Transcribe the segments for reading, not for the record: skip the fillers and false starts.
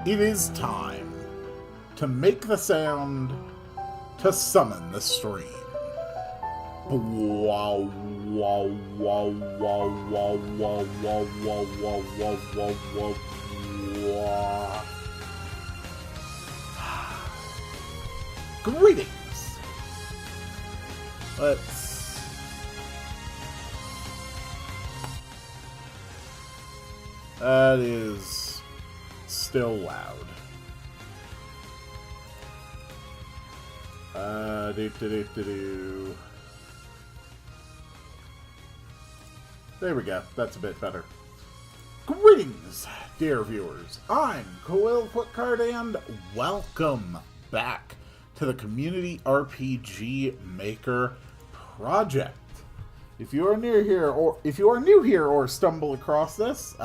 It is time to make the sound to summon the stream. Wow, wow, wow, wow, wow, wow, wow, wow, wow, wow, wow, wow. Greetings. That is still loud. There we go. That's a bit better. Greetings, dear viewers. I'm Coil Quickcard, and welcome back to the Community RPG Maker Project. If you are new here, or stumble across this,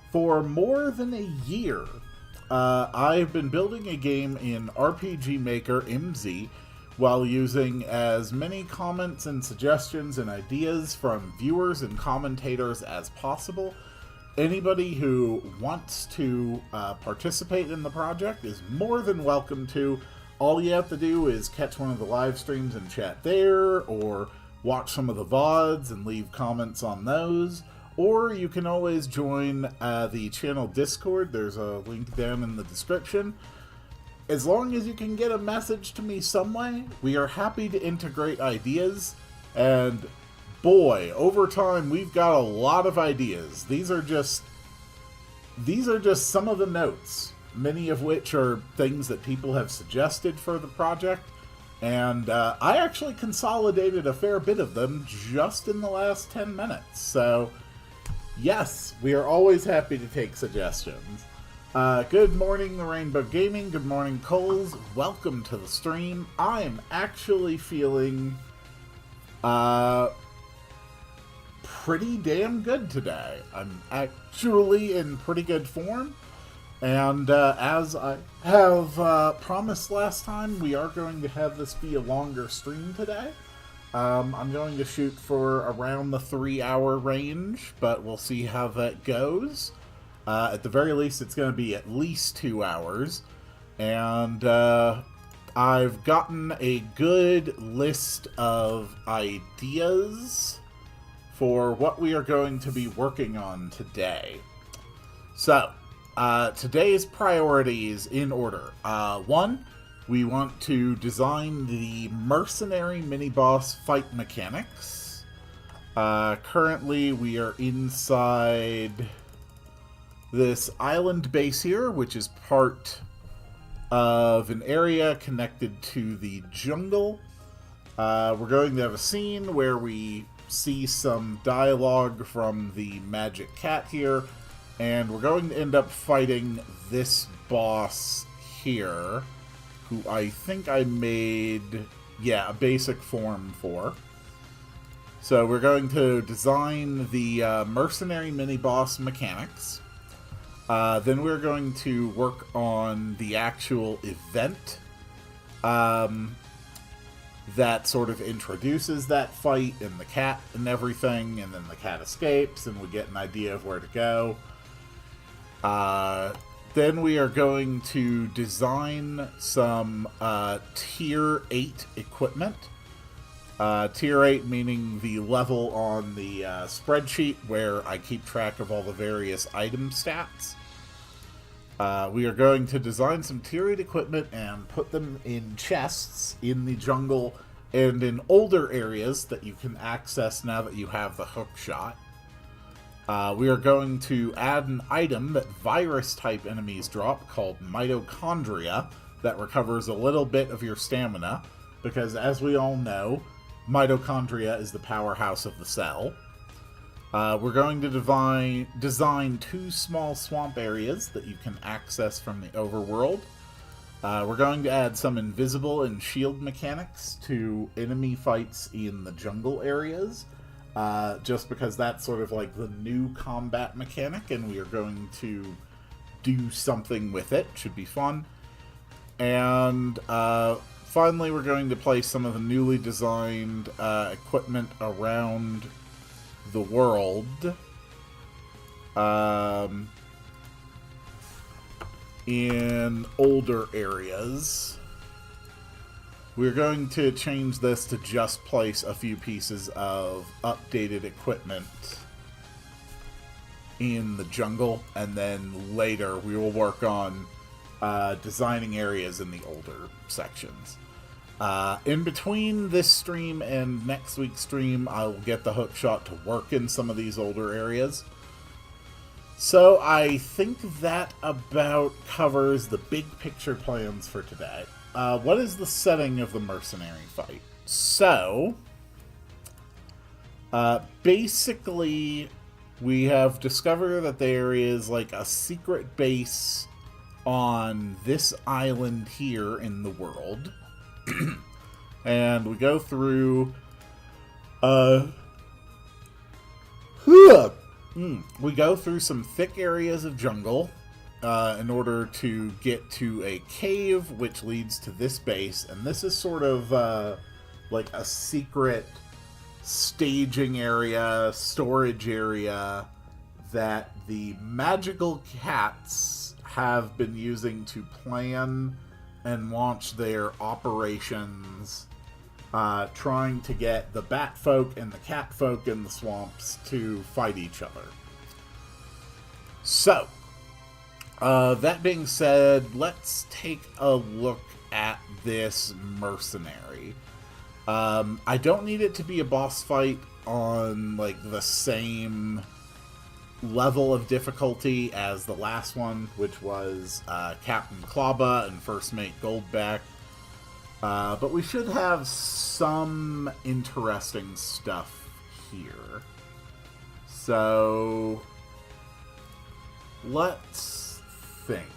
for more than a year, I've been building a game in RPG Maker MZ while using as many comments and suggestions and ideas from viewers and commentators as possible. Anybody who wants to participate in the project is more than welcome to. All you have to do is catch one of the live streams and chat there, or watch some of the VODs and leave comments on those. Or you can always join the channel Discord. There's a link down in the description. As long as you can get a message to me some way, we are happy to integrate ideas. And boy, over time, we've got a lot of ideas. These are just some of the notes, many of which are things that people have suggested for the project. And I actually consolidated a fair bit of them just in the last 10 minutes. So, yes, we are always happy to take suggestions. Good morning, the Rainbow Gaming. Good morning, Coles. Welcome to the stream. I am actually feeling pretty damn good today. I'm actually in pretty good form. And as I have promised last time, we are going to have this be a longer stream today. I'm going to shoot for around the 3-hour range, but we'll see how that goes. At the very least, it's going to be at least 2 hours. And I've gotten a good list of ideas for what we are going to be working on today. So, today's priorities in order. 1, we want to design the mercenary mini-boss fight mechanics. Currently, we are inside this island base here, which is part of an area connected to the jungle. We're going to have a scene where we see some dialogue from the magic cat here. And we're going to end up fighting this boss here, who I think I made, a basic form for. So we're going to design the mercenary mini-boss mechanics. Then we're going to work on the actual event that sort of introduces that fight and the cat and everything, and then the cat escapes and we get an idea of where to go. Then we are going to design some Tier 8 equipment. Tier 8 meaning the level on the spreadsheet where I keep track of all the various item stats. We are going to design some Tier 8 equipment and put them in chests in the jungle and in older areas that you can access now that you have the hook shot. We are going to add an item that virus-type enemies drop called mitochondria that recovers a little bit of your stamina, because as we all know, mitochondria is the powerhouse of the cell. We're going to design 2 small swamp areas that you can access from the overworld. We're going to add some invisible and shield mechanics to enemy fights in the jungle areas. Just because that's sort of like the new combat mechanic, and we are going to do something with it. Should be fun. And finally, we're going to place some of the newly designed equipment around the world. in older areas. We're going to change this to just place a few pieces of updated equipment in the jungle, and then later we will work on designing areas in the older sections. In between this stream and next week's stream, I will get the hookshot to work in some of these older areas. So I think that about covers the big picture plans for today. What is the setting of the mercenary fight? So, basically, we have discovered that there is like a secret base on this island here in the world. And we go through we go through some thick areas of jungle in order to get to a cave which leads to this base, and this is sort of like a secret staging area, storage area that the magical cats have been using to plan and launch their operations, trying to get the bat folk and the cat folk in the swamps to fight each other. So, that being said, let's take a look at this mercenary. I don't need it to be a boss fight on like the same level of difficulty as the last one, which was Captain Klaba and First Mate Goldback. But we should have some interesting stuff here. So, let's think.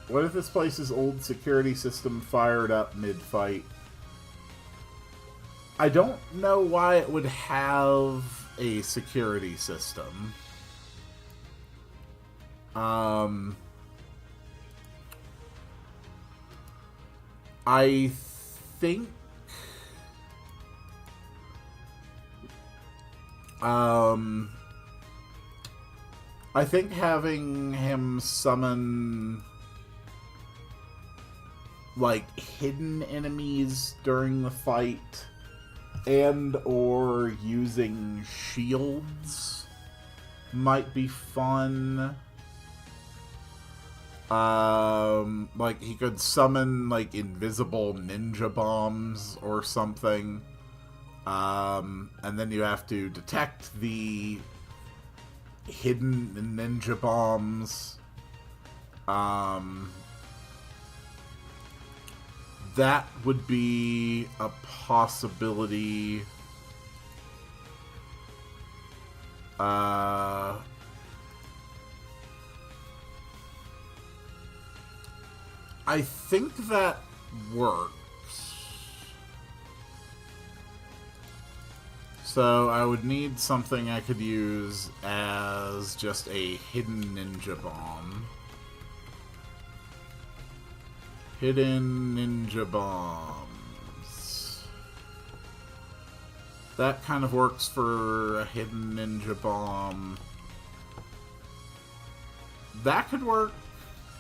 What if this place's old security system fired up mid-fight? I don't know why it would have a security system. I think having him summon like hidden enemies during the fight and or using shields might be fun. Like he could summon like invisible ninja bombs or something. And then you have to detect the hidden ninja bombs. That would be a possibility. I think that works. So I would need something I could use as just a hidden ninja bomb. Hidden ninja bombs. That kind of works for a hidden ninja bomb. That could work.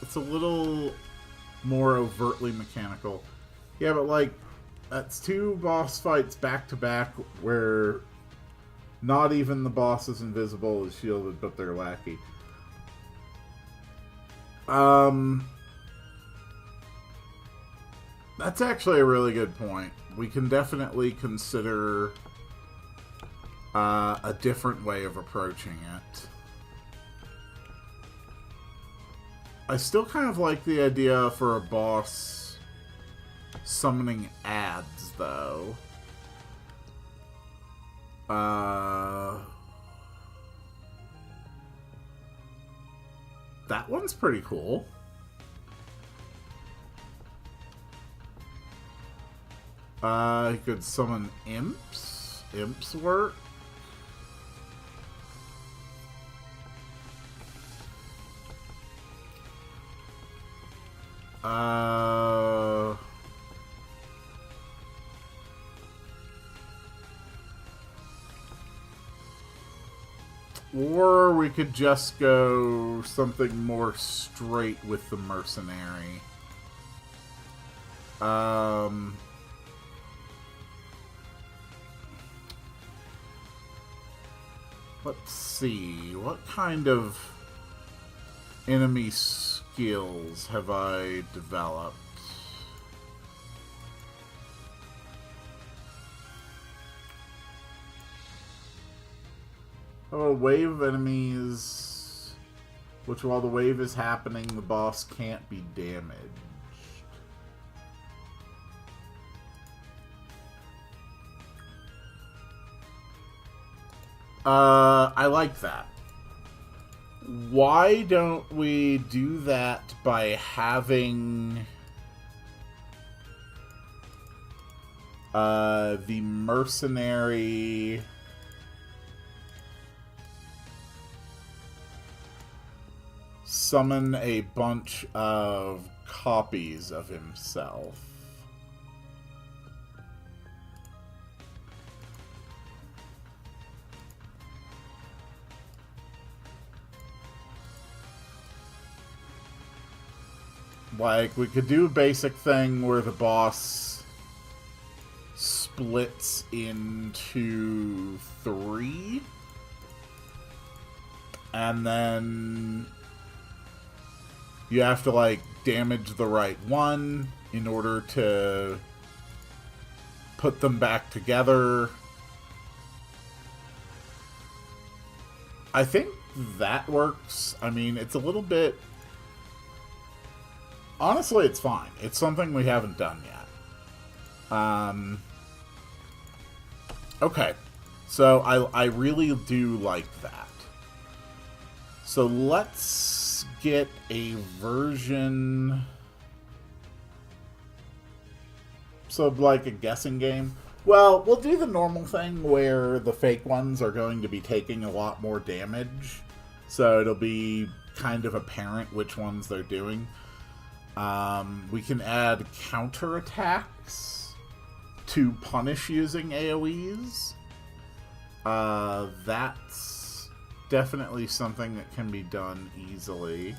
It's a little more overtly mechanical. Yeah, but like, that's two boss fights back to back where not even the boss is invisible, is shielded, but they're lackey. That's actually a really good point. We can definitely consider a different way of approaching it. I still kind of like the idea for a boss summoning ads, though. That one's pretty cool. He could summon imps. Imps work. Or we could just go something more straight with the mercenary. Let's see. What kind of enemy skills have I developed? Oh, a wave of enemies, which while the wave is happening, the boss can't be damaged. I like that. Why don't we do that by having the mercenary summon a bunch of copies of himself? Like, we could do a basic thing where the boss splits into 3. And then you have to, like, damage the right one in order to put them back together. I think that works. I mean, it's a little bit... Honestly, it's fine. It's something we haven't done yet. Okay. So, I really do like that. So, let's get a version... So, like a guessing game. Well, we'll do the normal thing where the fake ones are going to be taking a lot more damage. So, it'll be kind of apparent which ones they're doing. We can add counterattacks to punish using AoEs. That's definitely something that can be done easily.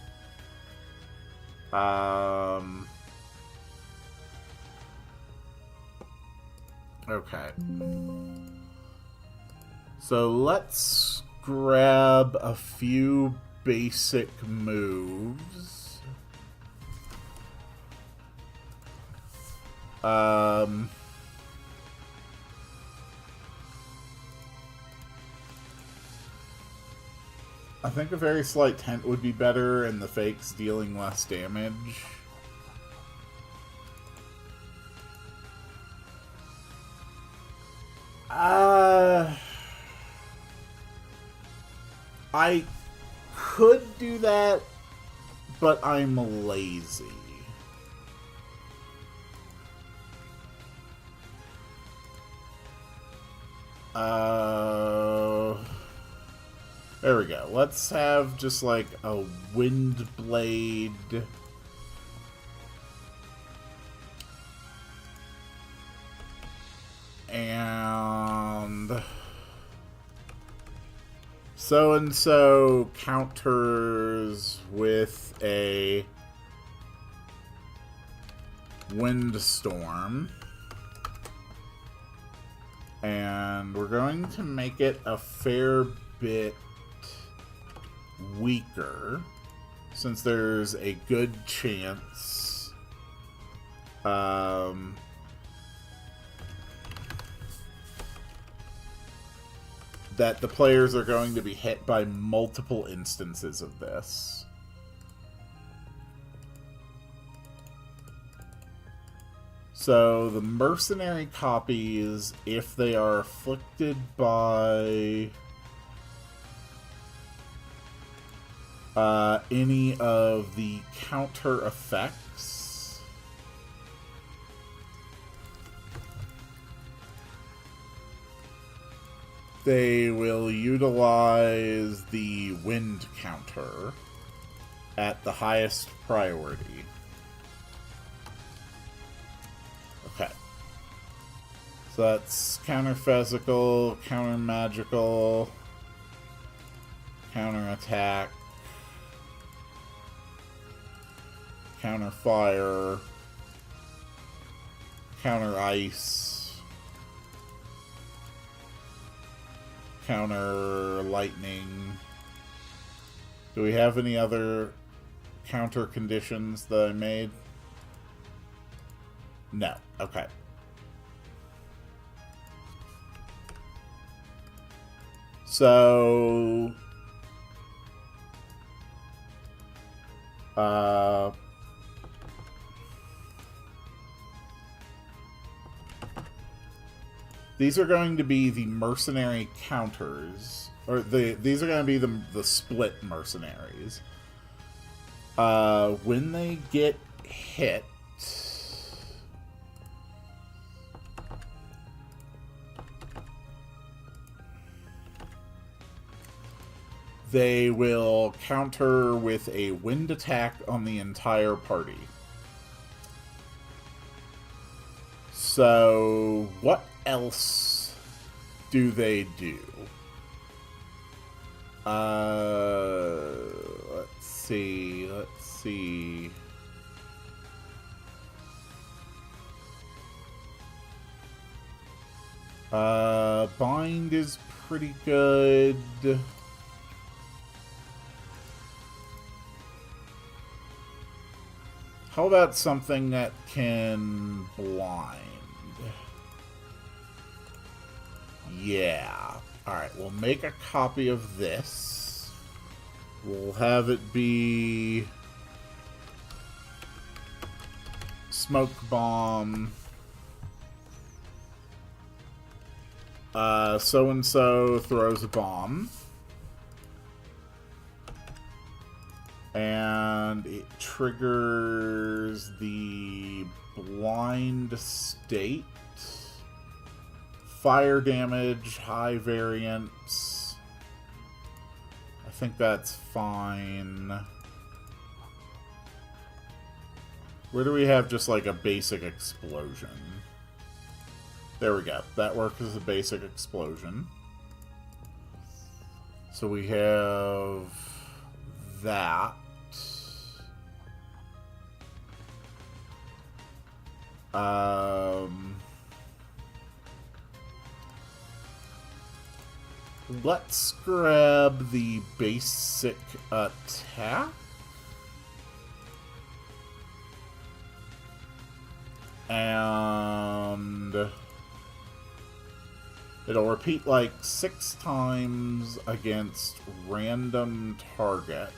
Okay. So let's grab a few basic moves. I think a very slight tent would be better, and the fakes dealing less damage. I could do that, but I'm lazy. There we go. Let's have just like a wind blade. And so counters with a windstorm. And we're going to make it a fair bit weaker, since there's a good chance that the players are going to be hit by multiple instances of this. So the mercenary copies, if they are afflicted by any of the counter effects, they will utilize the wind counter at the highest priority. Okay. So that's counter physical, counter magical. Counterattack. Counter fire. Counter ice. Counter lightning. Do we have any other counter conditions that I made? No. Okay. So... these are going to be the mercenary counters. Or these are going to be the split mercenaries. When they get hit... they will counter with a wind attack on the entire party. So, what else do they do? Let's see. Bind is pretty good. How about something that can blind? Yeah. Alright, we'll make a copy of this. We'll have it be... Smoke bomb. So-and-so throws a bomb. And it triggers the blind state. Fire damage, high variance. I think that's fine. Where do we have just like a basic explosion? There we go. That works as a basic explosion. So we have that. Let's grab the basic attack. And it'll repeat like 6 times against random targets.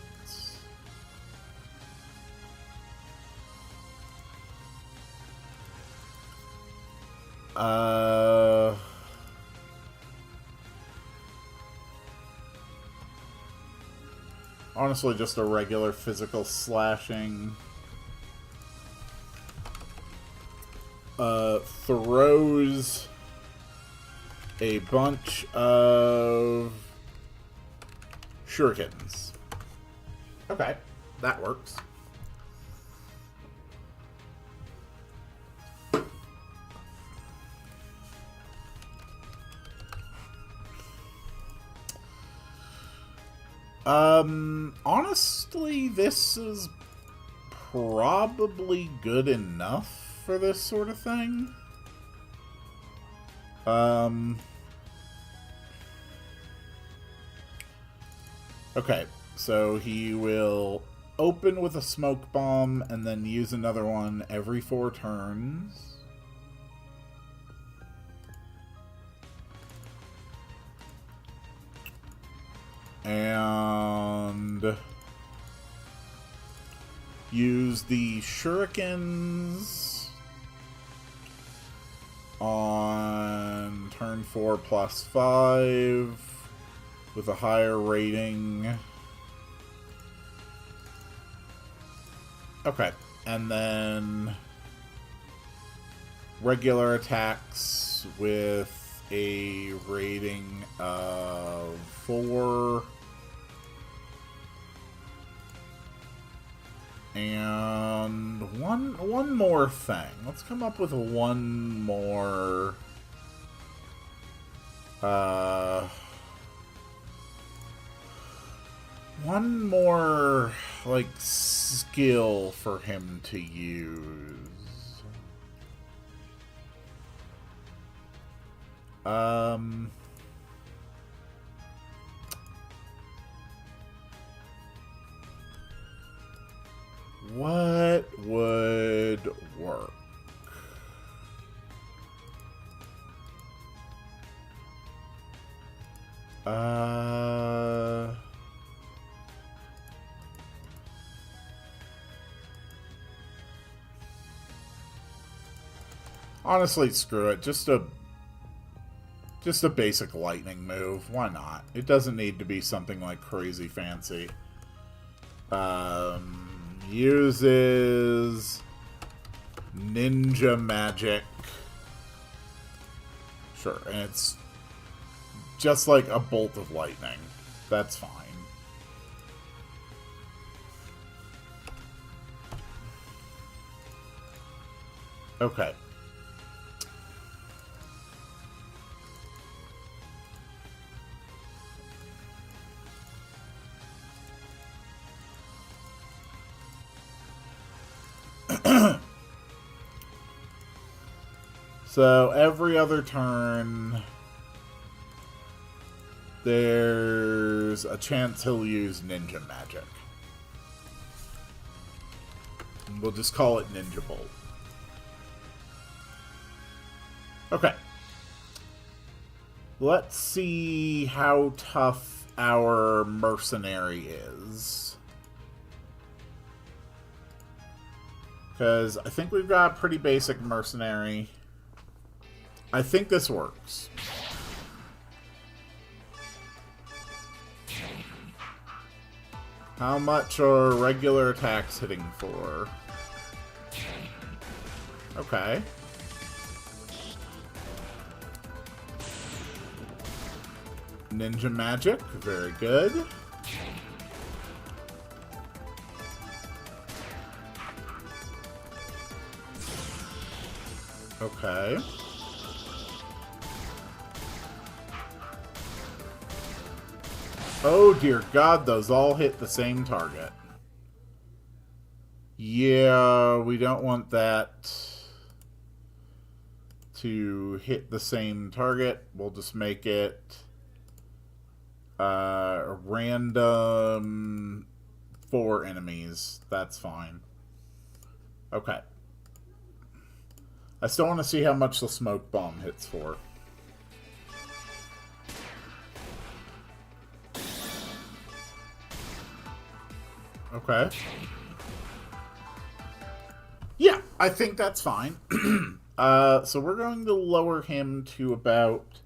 Honestly, just a regular physical slashing. Throws a bunch of shurikens. Okay, that works. Honestly, this is probably good enough for this sort of thing. Okay, so he will open with a smoke bomb and then use another one every 4 turns. And use the shurikens on turn 4 plus 5 with a higher rating. Okay, and then regular attacks with a rating of 4. And one more thing. Let's come up with one more one more, like, skill for him to use. What would work? Honestly, screw it. Just a basic lightning move. Why not? It doesn't need to be something like crazy fancy. Uses ninja magic. Sure, and it's just like a bolt of lightning. That's fine. Okay. So every other turn, there's a chance he'll use ninja magic. We'll just call it Ninja Bolt. Okay. Let's see how tough our mercenary is. Because I think we've got a pretty basic mercenary. I think this works. How much are regular attacks hitting for? Okay. Ninja magic, very good. Okay. Oh dear God, those all hit the same target. Yeah, we don't want that to hit the same target. We'll just make it a random 4 enemies. That's fine. Okay. I still want to see how much the smoke bomb hits for. Okay. Yeah, I think that's fine. So we're going to lower him to about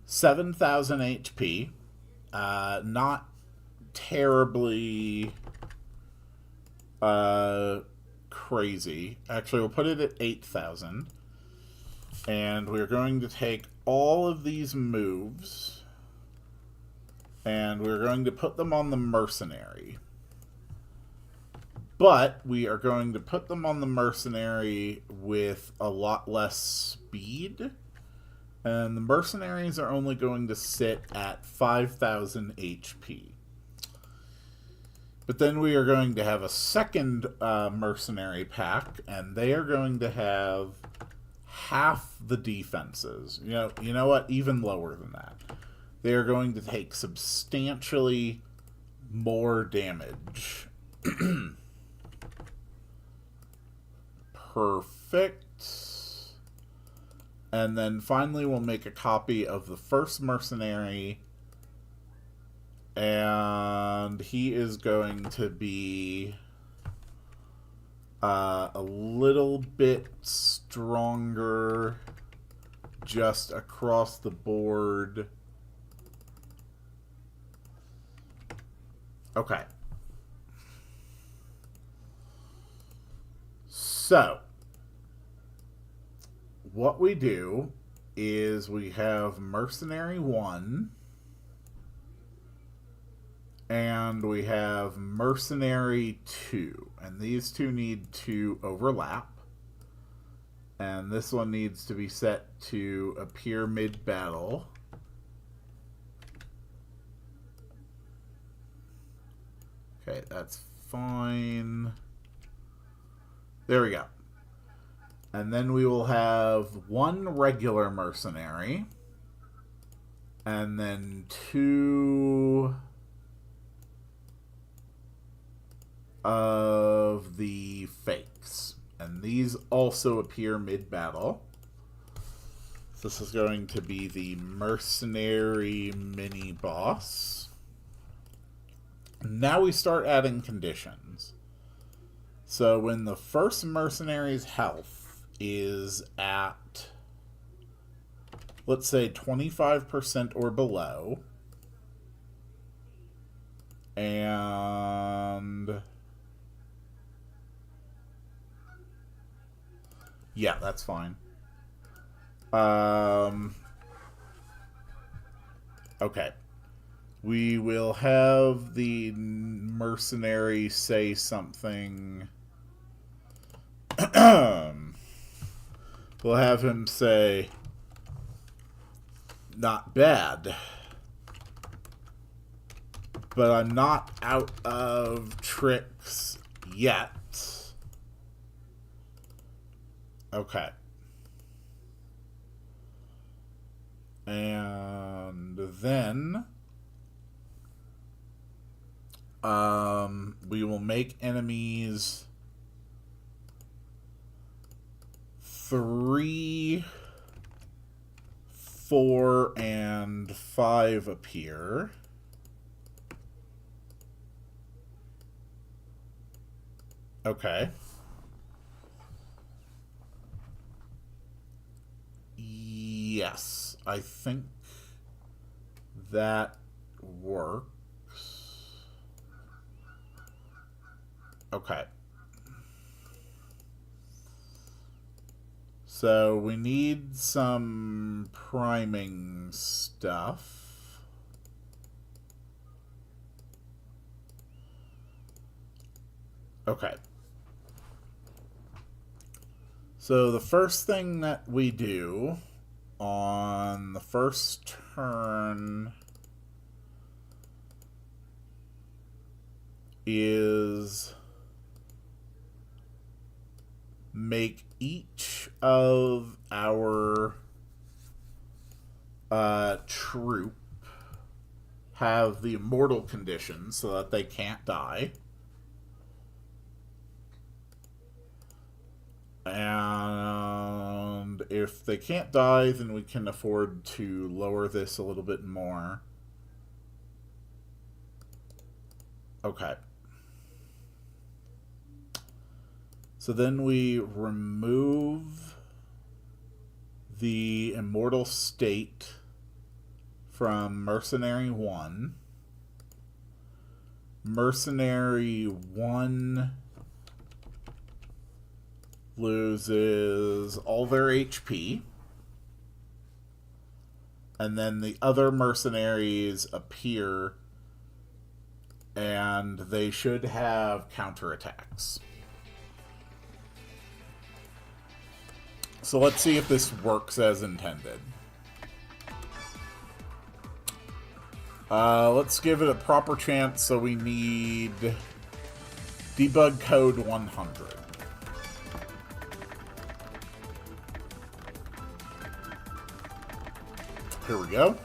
7,000 HP. Not terribly crazy. Actually, we'll put it at 8,000. And we're going to take all of these moves and we're going to put them on the mercenary. But we are going to put them on the mercenary with a lot less speed. And the mercenaries are only going to sit at 5,000 HP. But then we are going to have a second mercenary pack, and they are going to have half the defenses. You know what? Even lower than that. They are going to take substantially more damage. Perfect. And then finally we'll make a copy of the first mercenary. And he is going to be a little bit stronger just across the board. Okay. So, what we do is we have Mercenary 1 and we have Mercenary 2. And these two need to overlap. And this one needs to be set to appear mid-battle. Okay, that's fine. There we go. And then we will have one regular mercenary. And then 2 of the fakes. And these also appear mid-battle. This is going to be the mercenary mini-boss. Now we start adding conditions. So when the first mercenary's health is at, let's say, 25% or below, and yeah, that's fine. Okay. We will have the mercenary say something. We'll have him say, not bad, but I'm not out of tricks yet. Okay. And then we will make enemies 3, 4, and 5 appear. Okay. Yes, I think that works. Okay. So we need some priming stuff. Okay. So the first thing that we do on the first turn is make each of our troop have the immortal condition so that they can't die. And if they can't die, then we can afford to lower this a little bit more. Okay. So then we remove the immortal state from Mercenary 1. Mercenary 1 loses all their HP. And then the other mercenaries appear, and they should have counterattacks. So let's see if this works as intended. Let's give it a proper chance, so we need debug code 100. Here we go.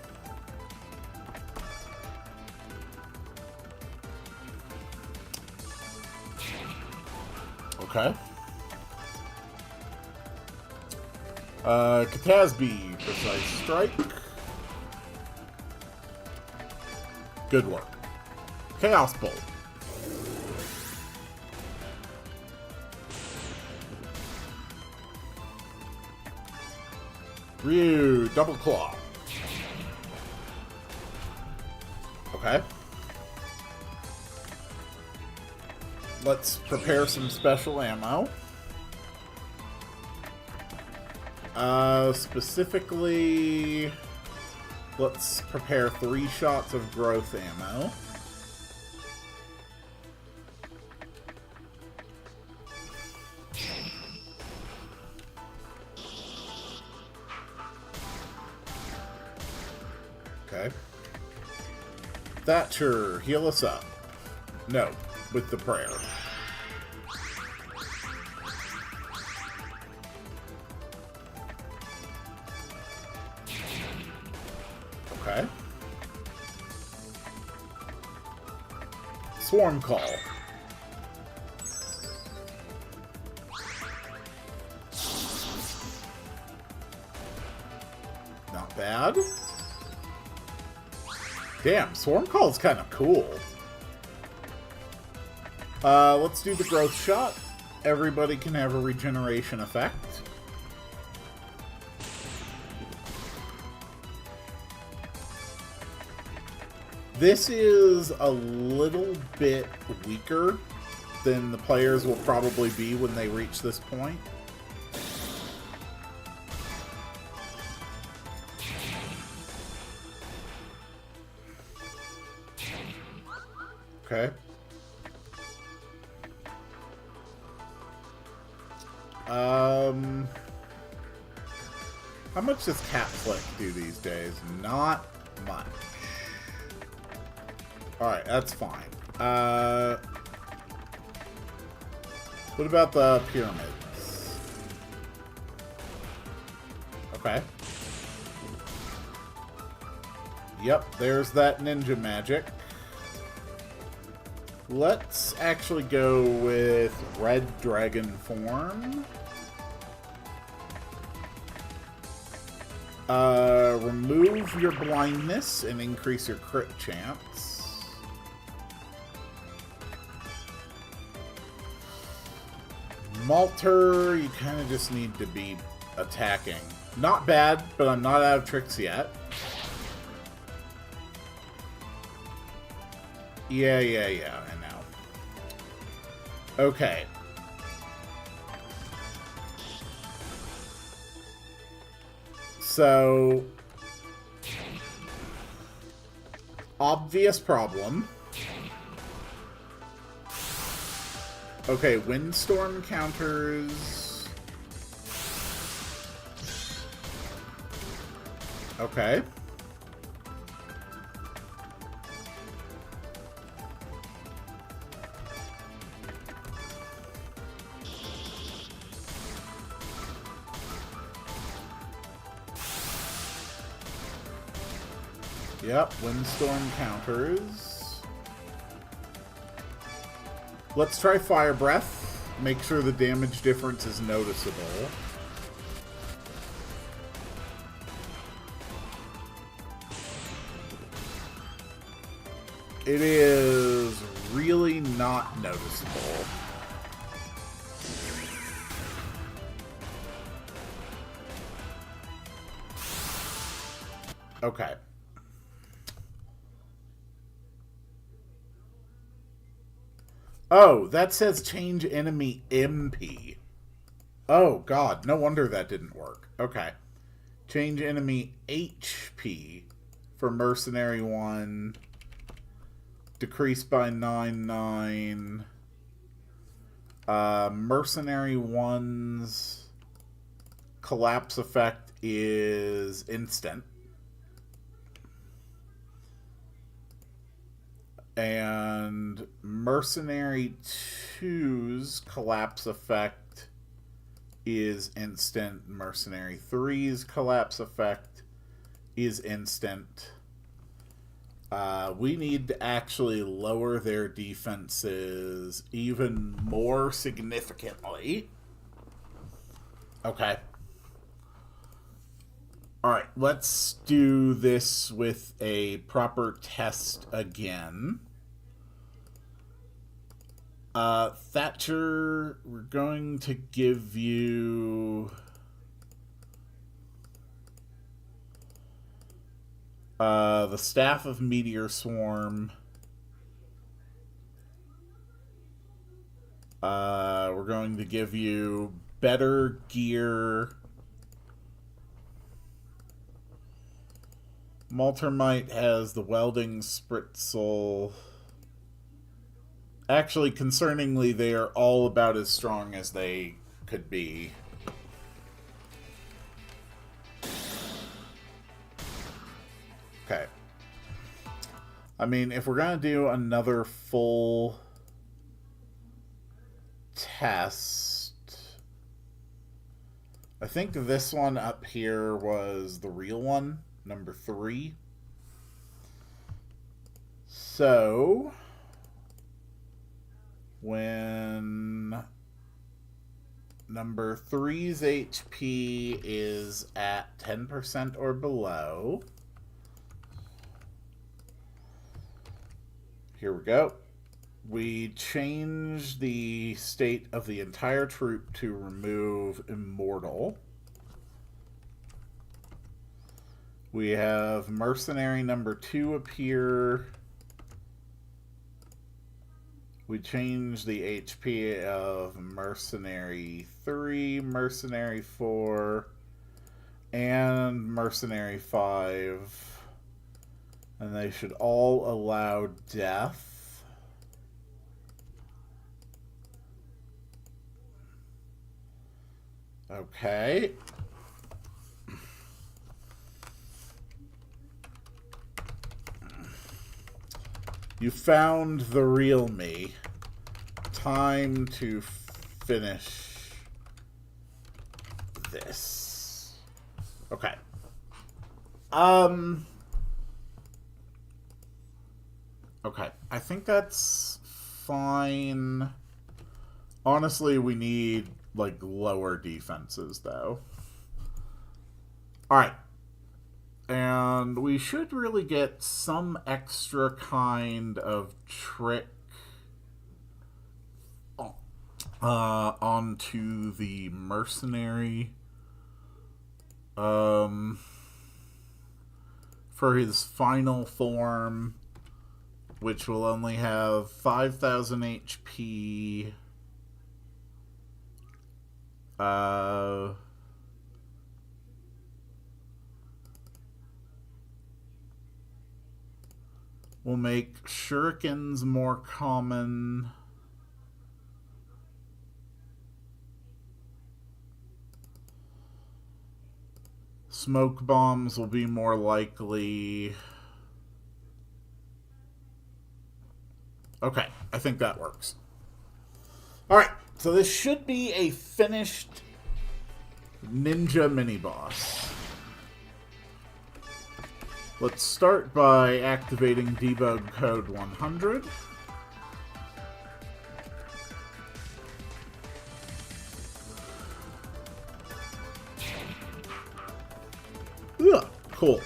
Okay. Katasby, precise strike. Good work. Chaos Bolt. Ryu, Double Claw. Okay. Let's prepare some special ammo. Specifically, let's prepare 3 shots of growth ammo. Okay. Thatcher, heal us up. No. with the prayer. Okay. Swarm Call. Not bad. Damn, Swarm Call's kind of cool. Let's do the growth shot. Everybody can have a regeneration effect. This is a little bit weaker than the players will probably be when they reach this point. Okay. How much does Cat Flick do these days? Not much. Alright, that's fine. What about the pyramids? Okay. Yep, there's that ninja magic. Let's actually go with Red Dragon form. Remove your blindness and increase your crit chance. Malter, you kind of just need to be attacking. Not bad, but I'm not out of tricks yet. Yeah, I know. Okay. So, obvious problem. Okay, windstorm counters. Okay. Yep, windstorm counters. Let's try fire breath. Make sure the damage difference is noticeable. It is really not noticeable. Okay. Oh, that says change enemy MP. Oh, God. No wonder that didn't work. Okay. Change enemy HP for Mercenary 1. Decrease by 9/9. Mercenary 1's collapse effect is instant. And Mercenary 2's collapse effect is instant. Mercenary 3's collapse effect is instant. We need to actually lower their defenses even more significantly. Okay. Alright, let's do this with a proper test again. Thatcher, we're going to give you... the Staff of Meteor Swarm. We're going to give you better gear. Maltermite has the Welding Spritzel. Actually, concerningly, they are all about as strong as they could be. Okay. I mean, if we're going to do another full test. I think this one up here was the real one, number 3. So, when number 3's HP is at 10% or below, here we go. We change the state of the entire troop to remove Immortal. We have Mercenary number 2 appear. We change the HP of Mercenary 3, Mercenary 4, and Mercenary 5. And they should all allow death. Okay. You found the real me. Time to finish this. Okay. Okay. I think that's fine. Honestly, we need, like, lower defenses, though. Alright. And we should really get some extra kind of trick onto the mercenary. For his final form, which will only have 5,000 HP. We'll make shurikens more common. Smoke bombs will be more likely. Okay, I think that works. Alright, so this should be a finished ninja mini-boss. Let's start by activating debug code 100. Ugh, cool.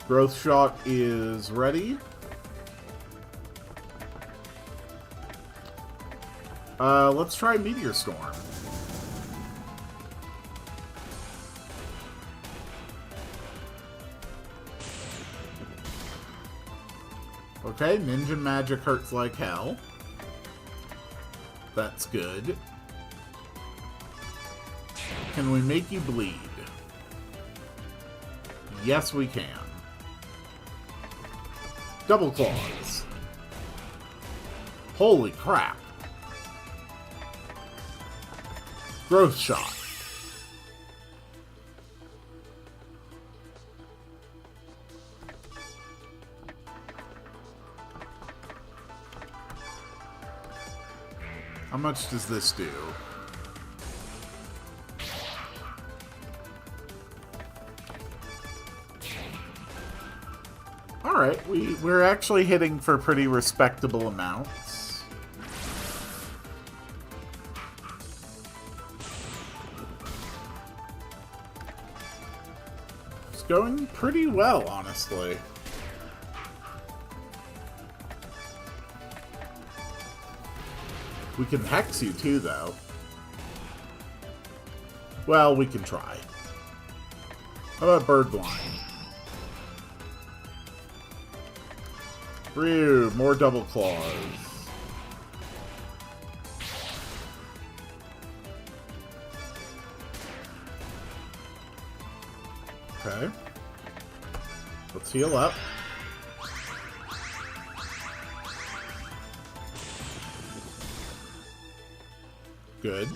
Growth shot is ready. Let's try Meteor Storm. Okay, ninja magic hurts like hell. That's good. Can we make you bleed? Yes, we can. Double claws. Holy crap. Growth shot. How much does this do? Alright, we're actually hitting for pretty respectable amounts. It's going pretty well, honestly. We can hex you too, though. Well, we can try. How about bird blind? Ryu, more double claws. Okay. Let's heal up. Good.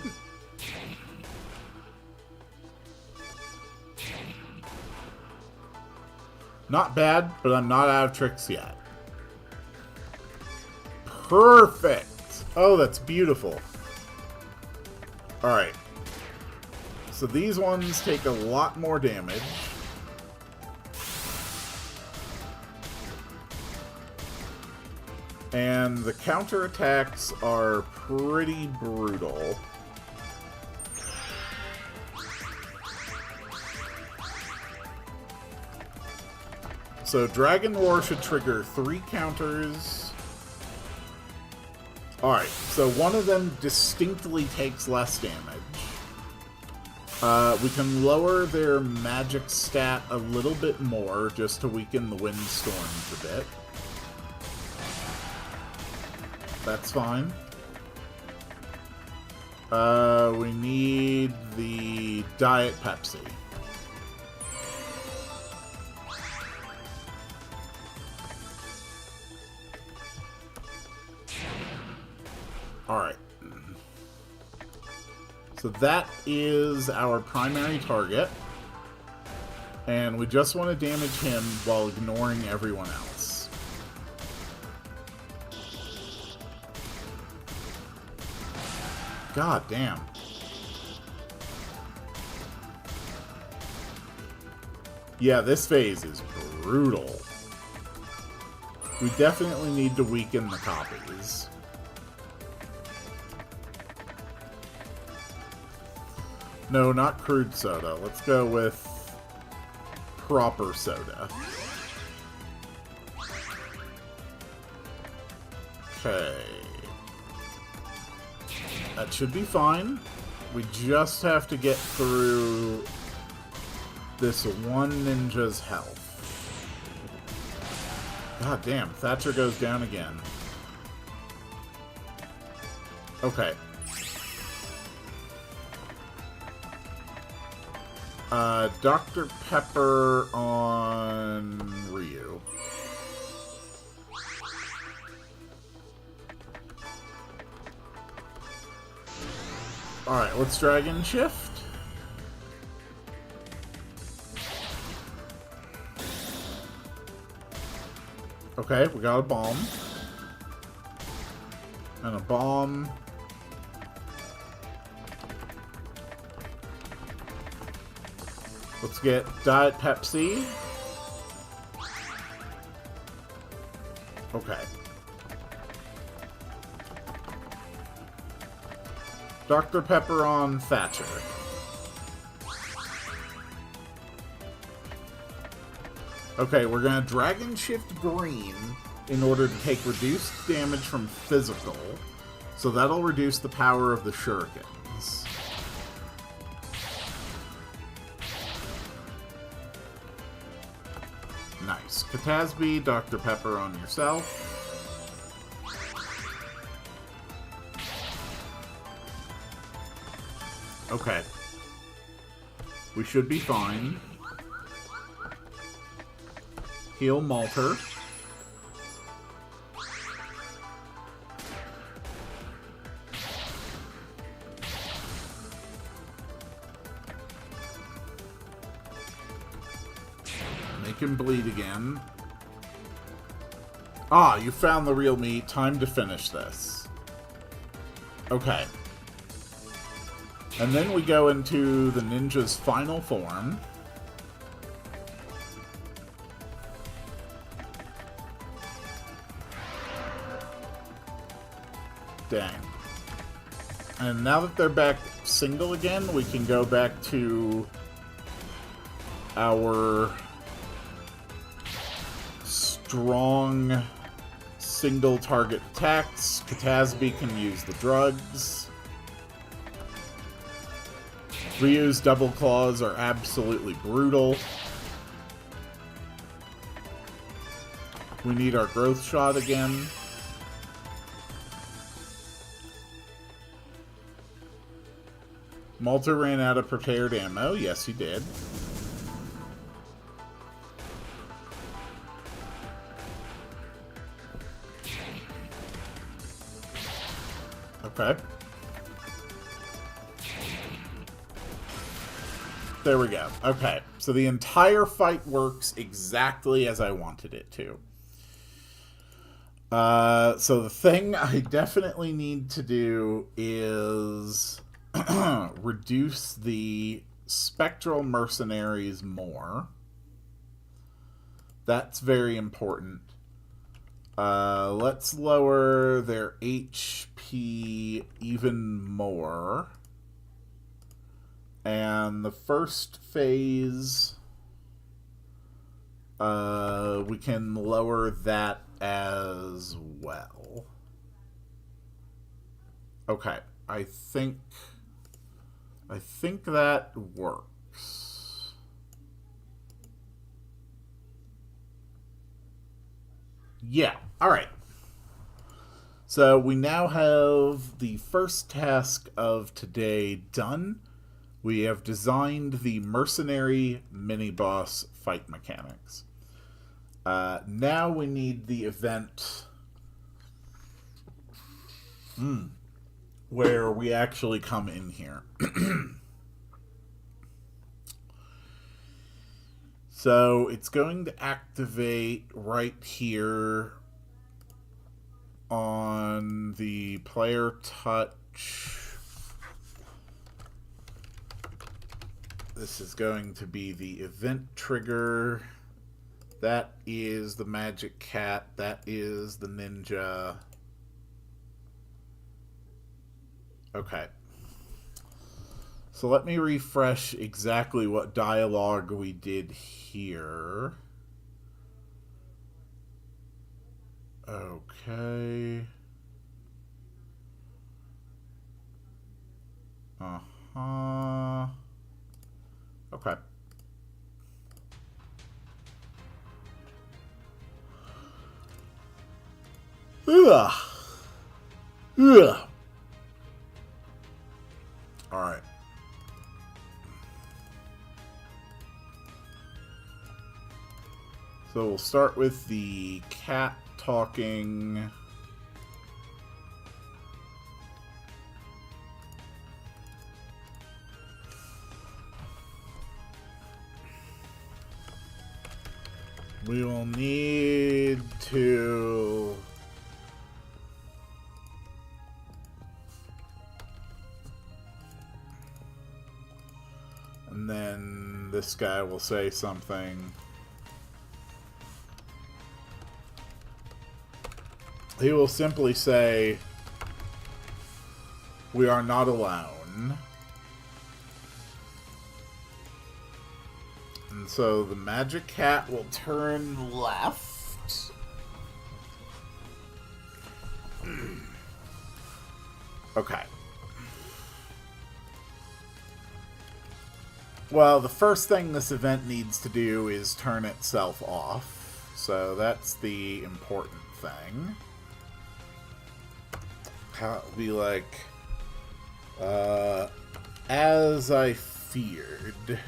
Not bad, but I'm not out of tricks yet. Perfect! Oh, that's beautiful. Alright. So these ones take a lot more damage. And the counterattacks are pretty brutal. So Dragon Roar should trigger 3 counters. Alright, so one of them distinctly takes less damage. We can lower their magic stat a little bit more just to weaken the windstorms a bit. That's fine. We need the Diet Pepsi. Alright. So that is our primary target. And we just want to damage him while ignoring everyone else. God damn. Yeah, this phase is brutal. We definitely need to weaken the copies. No, not crude soda. Let's go with proper soda. Okay. That should be fine. We just have to get through this one ninja's health. God damn, Thatcher goes down again. Okay. Dr. Pepper on Ryu. Alright, let's Dragon Shift. Okay, we got a bomb. And a bomb. Let's get Diet Pepsi. Okay. Dr. Pepper on Thatcher. Okay, we're gonna Dragon Shift Green in order to take reduced damage from physical. So that'll reduce the power of the shurikens. Nice. Katasbi, Dr. Pepper on yourself. Okay. We should be fine. Heal Malter. Make him bleed again. Ah, you found the real me. Time to finish this. Okay. And then we go into the ninja's final form. Dang. And now that they're back single again, we can go back to our strong single target attacks. Katasbi can use the drugs. Ryu's double claws are absolutely brutal. We need our growth shot again. Malta ran out of prepared ammo. Yes, he did. Okay. There we go. Okay, so the entire fight works exactly as I wanted it to. So the thing I definitely need to do is reduce the spectral mercenaries more. That's very important. Let's lower their HP even more. And the first phase, we can lower that as well. Okay, I think that works. Yeah, all right. So we now have the first task of today done. We have designed the mercenary mini-boss fight mechanics. Now we need the event where we actually come in here. So it's going to activate right here on the player touch. This is going to be the event trigger. That is the magic cat. That is the ninja. Okay. So let me refresh exactly what dialogue we did here. Okay. Uh-huh. Okay. Ugh. Ugh. All right. So we'll start with the cat talking. We will need to and then this guy will say something. He will simply say, "We are not alone." And so the magic cat will turn left. Okay. Well, the first thing this event needs to do is turn itself off. So that's the important thing. It'll be like, as I feared.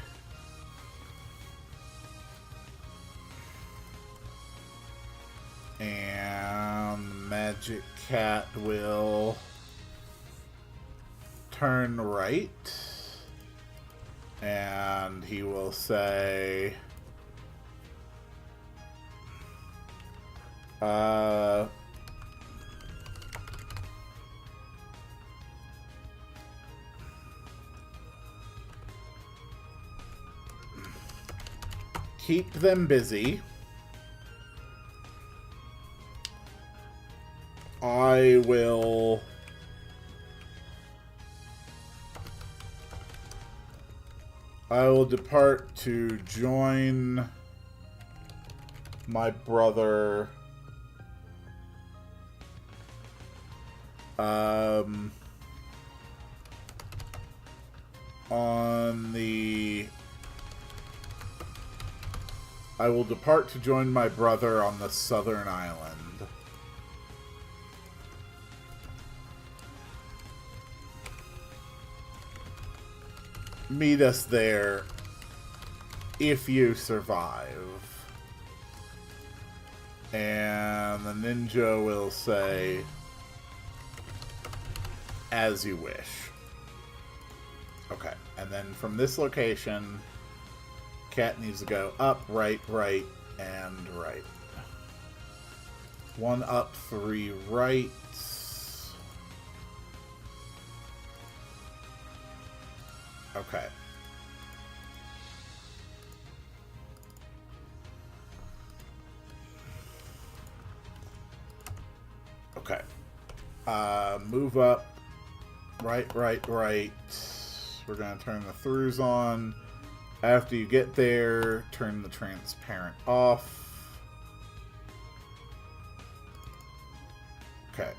And the magic cat will turn right. And he will say, keep them busy. I will depart to join my brother I will depart to join my brother on the southern island. Meet us there if you survive. And the ninja will say, as you wish. Okay, and then from this location, cat needs to go up, right, right, and right. 1 up, 3 right. Okay. Okay. Move up. Right, right, right. We're going to turn the throughs on. After you get there, turn the transparent off. Okay.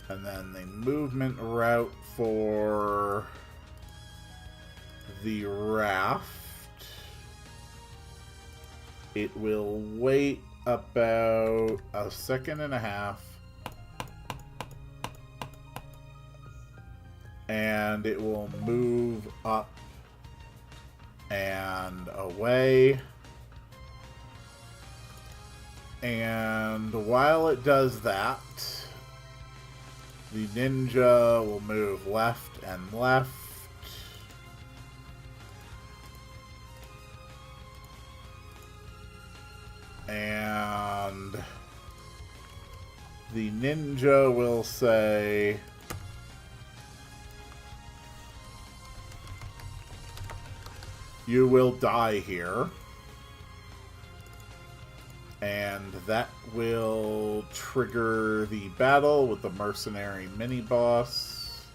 And then the movement route for the raft. It will wait about a second and a half. And it will move up and away. And while it does that, the ninja will move left and left. And the ninja will say, "You will die here." And that will trigger the battle with the mercenary mini-boss.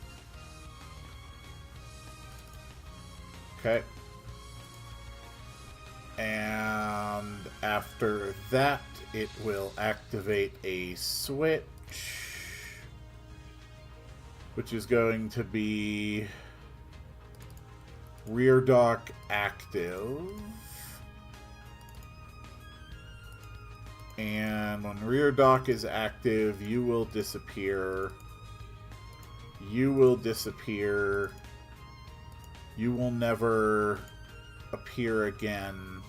Okay. And after that, it will activate a switch, which is going to be rear dock active. And when rear dock is active, you will disappear. You will disappear. You will never appear again.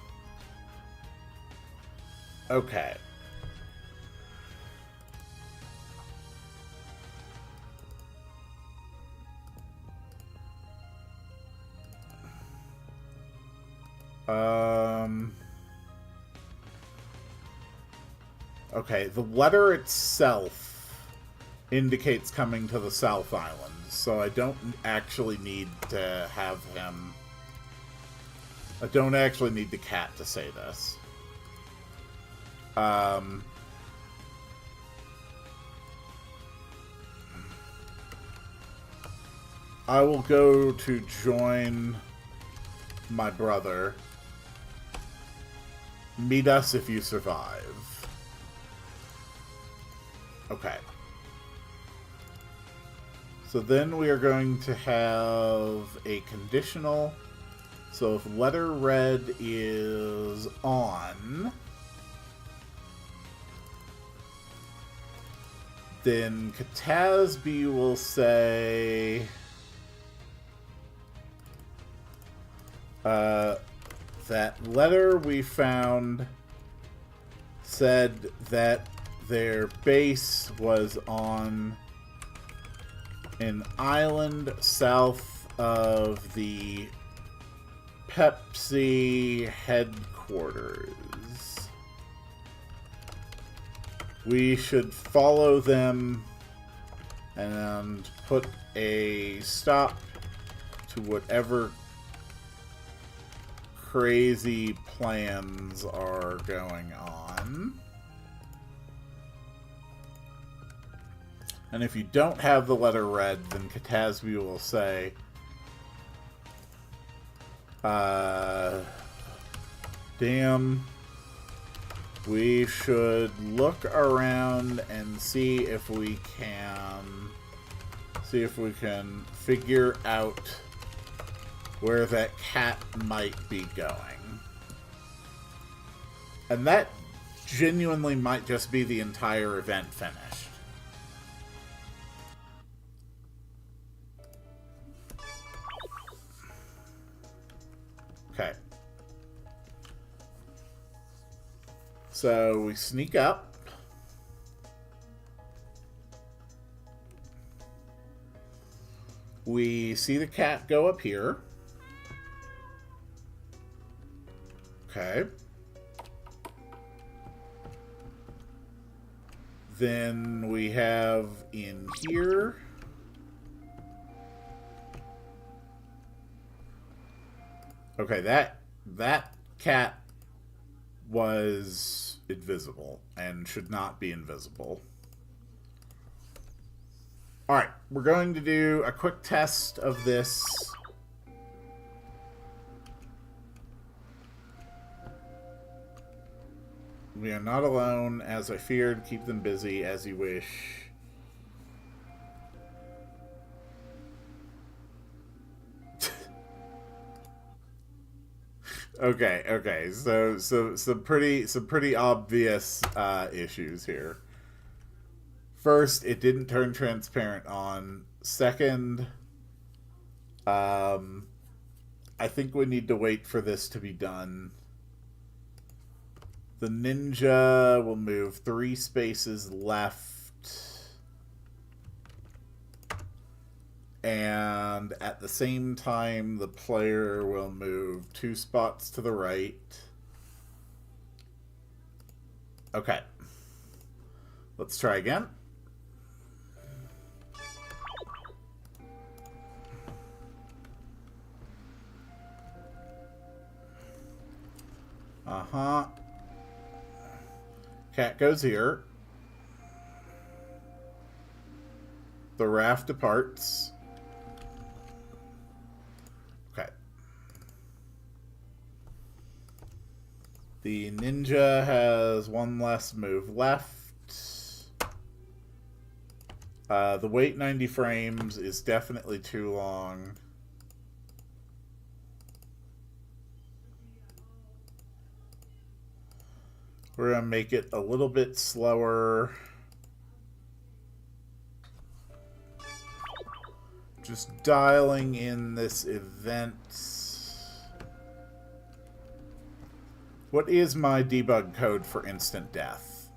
Okay. Okay, the letter itself indicates coming to the South Island, so I don't actually need to have him... I don't actually need the cat to say this. I will go to join my brother. Meet us if you survive. Okay. So then we are going to have a conditional. So if letter red is on, then Katasby will say that letter we found said that their base was on an island south of the Pepsi headquarters. We should follow them and put a stop to whatever crazy plans are going on. And if you don't have the letter red, then Katasby will say, damn, we should look around and see if we can figure out where that cat might be going. And that genuinely might just be the entire event finished. Okay. So we sneak up. We see the cat go up here. Okay. Then we have in here. Okay, that cat was invisible and should not be invisible. Alright, we're going to do a quick test of this. We are not alone, as I feared. Keep them busy as you wish. Okay. So some pretty obvious issues here. First, it didn't turn transparent on. Second, I think we need to wait for this to be done. The ninja will move 3 spaces left. And at the same time, the player will move 2 spots to the right. Okay. Let's try again. Uh-huh. Cat goes here. The raft departs. Okay. The ninja has 1 less move left. The wait 90 frames is definitely too long. We're going to make it a little bit slower. Just dialing in this event. What is my debug code for instant death?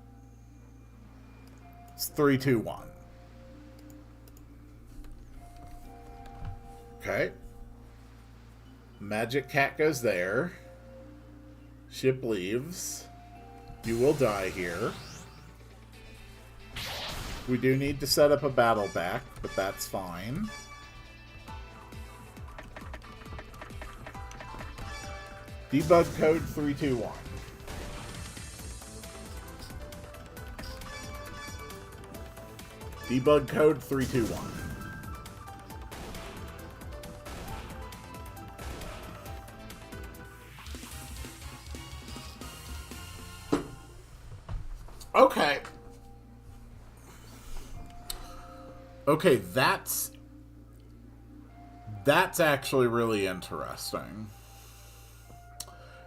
It's 321. Okay. Magic cat goes there. Ship leaves. You will die here. We do need to set up a battle back, but that's fine. Debug code 321. Debug code 321. Okay. Okay, that's actually really interesting.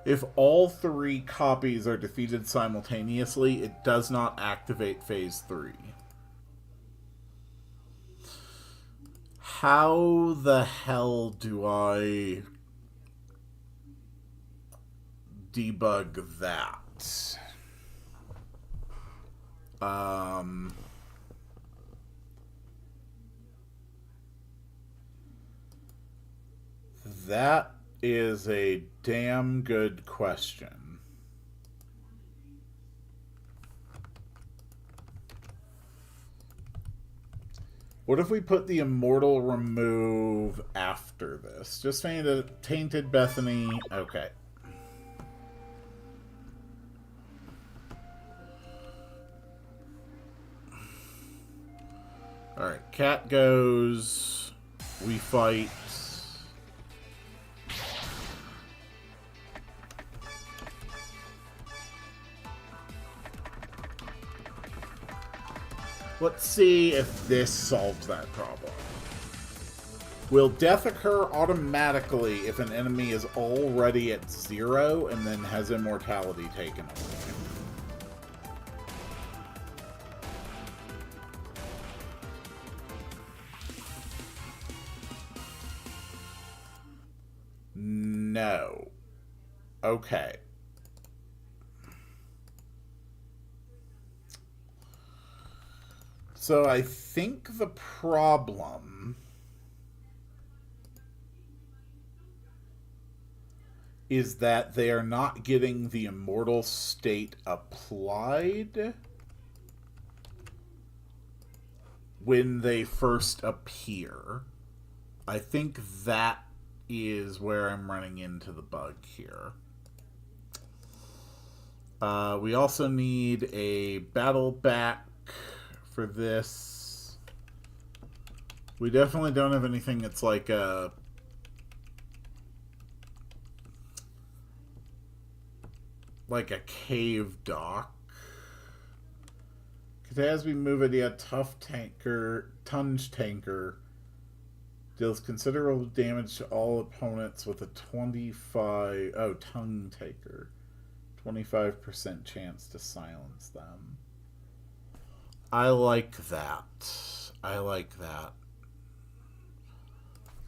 If all 3 copies are defeated simultaneously, it does not activate phase 3. How the hell do I debug that? That is a damn good question. What if we put the immortal remove after this? Just tainted Bethany. Okay. Alright, cat goes. We fight. Let's see if this solves that problem. Will death occur automatically if an enemy is already at 0 and then has immortality taken away? No. Okay. So I think the problem is that they are not getting the immortal state applied when they first appear. I think that is where I'm running into the bug here. We also need a battle back for this. We definitely don't have anything that's like a cave dock. Because as we move it, yeah, tough tanker, tunge tanker deals considerable damage to all opponents with a 25. Oh, tongue taker. 25% chance to silence them. I like that. I like that.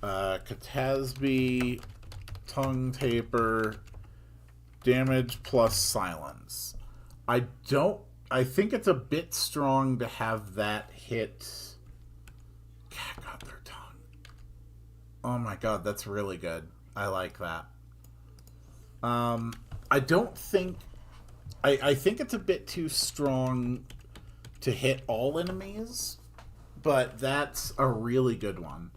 Catasby, tongue taper, damage plus silence. I think it's a bit strong to have that hit. Cat got their tongue. Oh my god, that's really good. I like that. I don't think... I think it's a bit too strong to hit all enemies, but that's a really good one.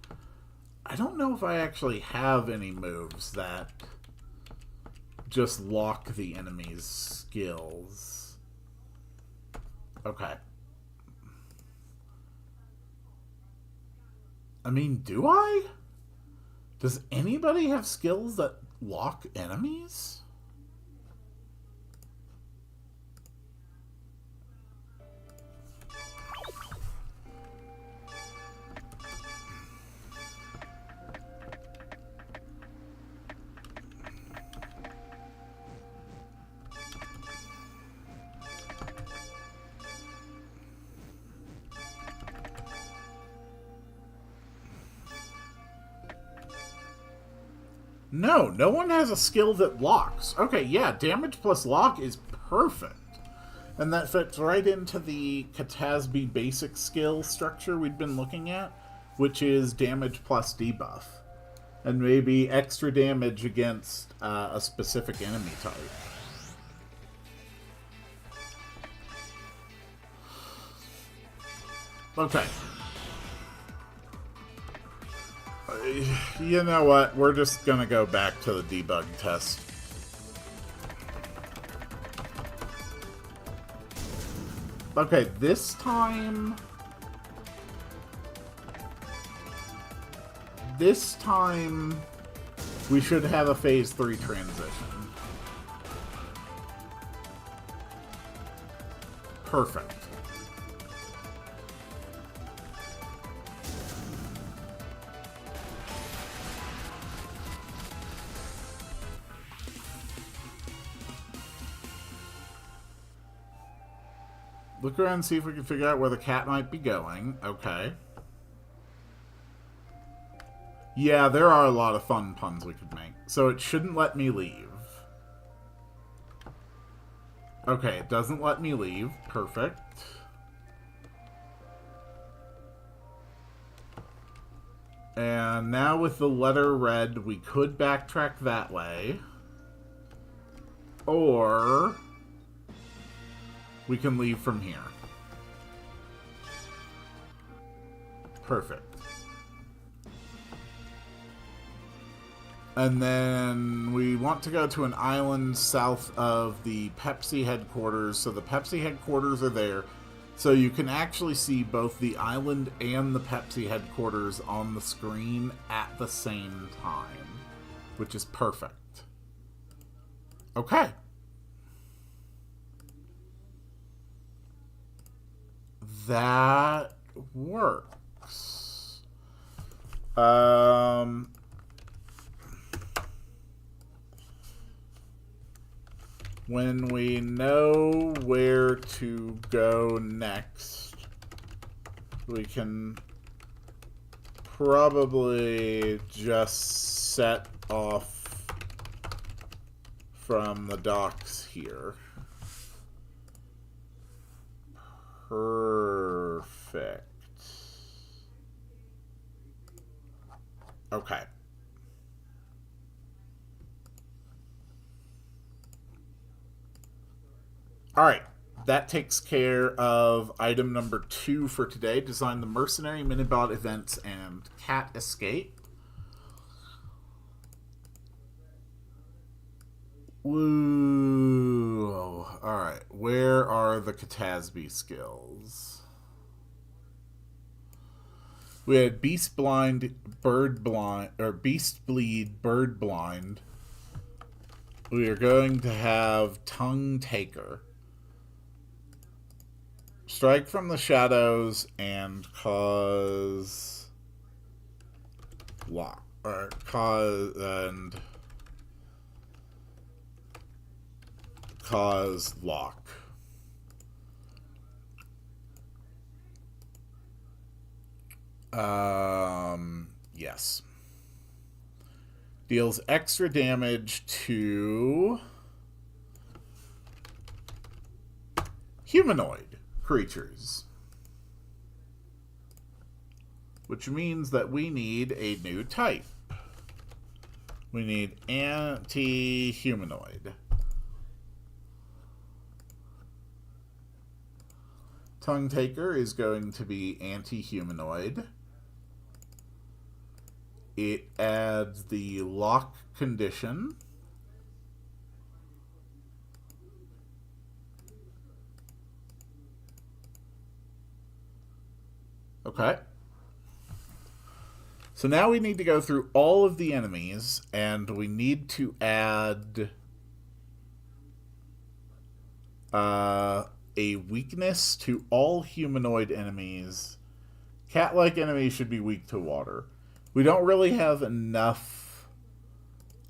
I don't know if I actually have any moves that just lock the enemy's skills. Okay. I mean, do I? Does anybody have skills that lock enemies? No, no one has a skill that locks. Okay, yeah, damage plus lock is perfect. And that fits right into the Catasby basic skill structure we'd been looking at, which is damage plus debuff. And maybe extra damage against a specific enemy type. Okay. You know what? We're just gonna go back to the debug test. Okay, this time... we should have a phase 3 transition. Perfect. Look around and see if we can figure out where the cat might be going. Okay. Yeah, there are a lot of fun puns we could make. So it shouldn't let me leave. Okay, it doesn't let me leave. Perfect. And now with the letter red, we could backtrack that way. Or... we can leave from here. Perfect. And then we want to go to an island south of the Pepsi headquarters. So the Pepsi headquarters are there. So you can actually see both the island and the Pepsi headquarters on the screen at the same time, which is perfect. Okay. That works. When we know where to go next, we can probably just set off from the docks here. Perfect. Okay. Alright, that takes care of item number 2 for today. Design the mercenary, minibot events, and cat escape. Woo! Alright, where are the Catasby skills? We had Beast Blind, Bird Blind, or Beast Bleed, Bird Blind. We are going to have Tongue Taker. Strike from the shadows and cause lock, or cause lock. Yes. Deals extra damage to humanoid creatures. Which means that we need a new type. We need anti-humanoid. Tongue Taker is going to be anti-humanoid. It adds the lock condition. Okay. So now we need to go through all of the enemies, and we need to add a weakness to all humanoid enemies. Cat-like enemies should be weak to water. We don't really have enough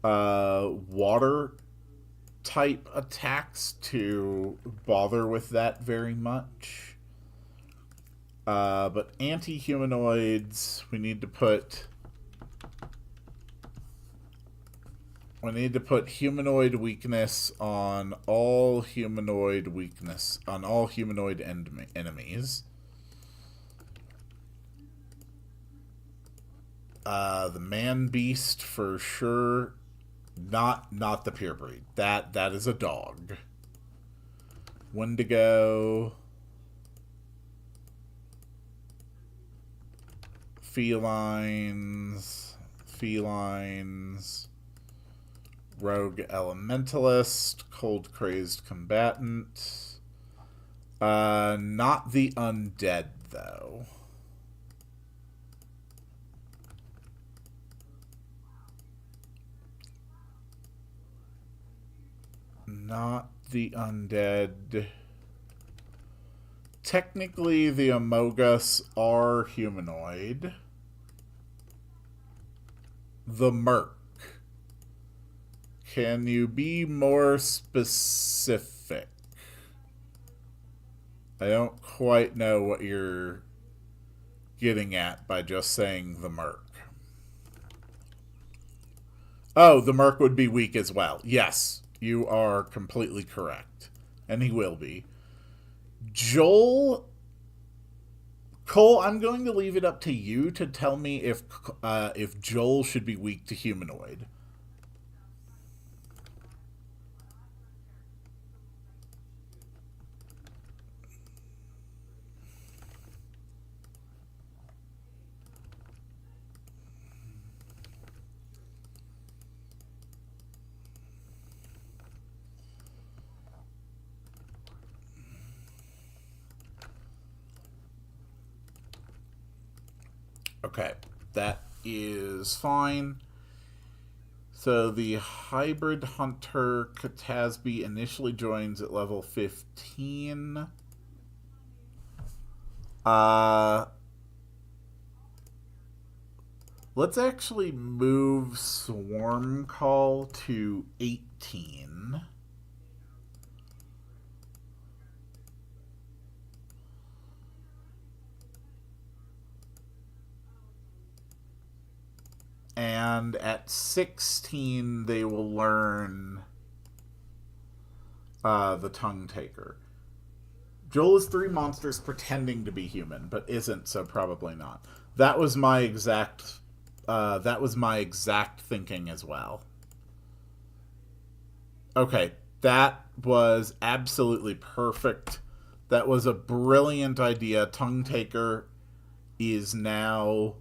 water type attacks to bother with that very much. But anti-humanoids, we need to put humanoid weakness on all humanoid enemies. The man beast for sure. Not the pure breed. That is a dog. Wendigo. Felines. Rogue elementalist. Cold crazed combatant. Not the undead though. Not the undead. Technically, the Amogus are humanoid. The Merc. Can you be more specific? I don't quite know what you're getting at by just saying the Merc. Oh, the Merc would be weak as well. Yes. You are completely correct. And he will be. Joel... Cole, I'm going to leave it up to you to tell me if Joel should be weak to humanoid. Okay, that is fine. So the hybrid hunter Catasby initially joins at level 15. Let's actually move Swarm Call to 18. And at 16, they will learn the Tongue Taker. Joel is 3 monsters pretending to be human, but isn't, so probably not. That was my exact thinking as well. Okay, That was absolutely perfect. That was a brilliant idea. Tongue Taker is now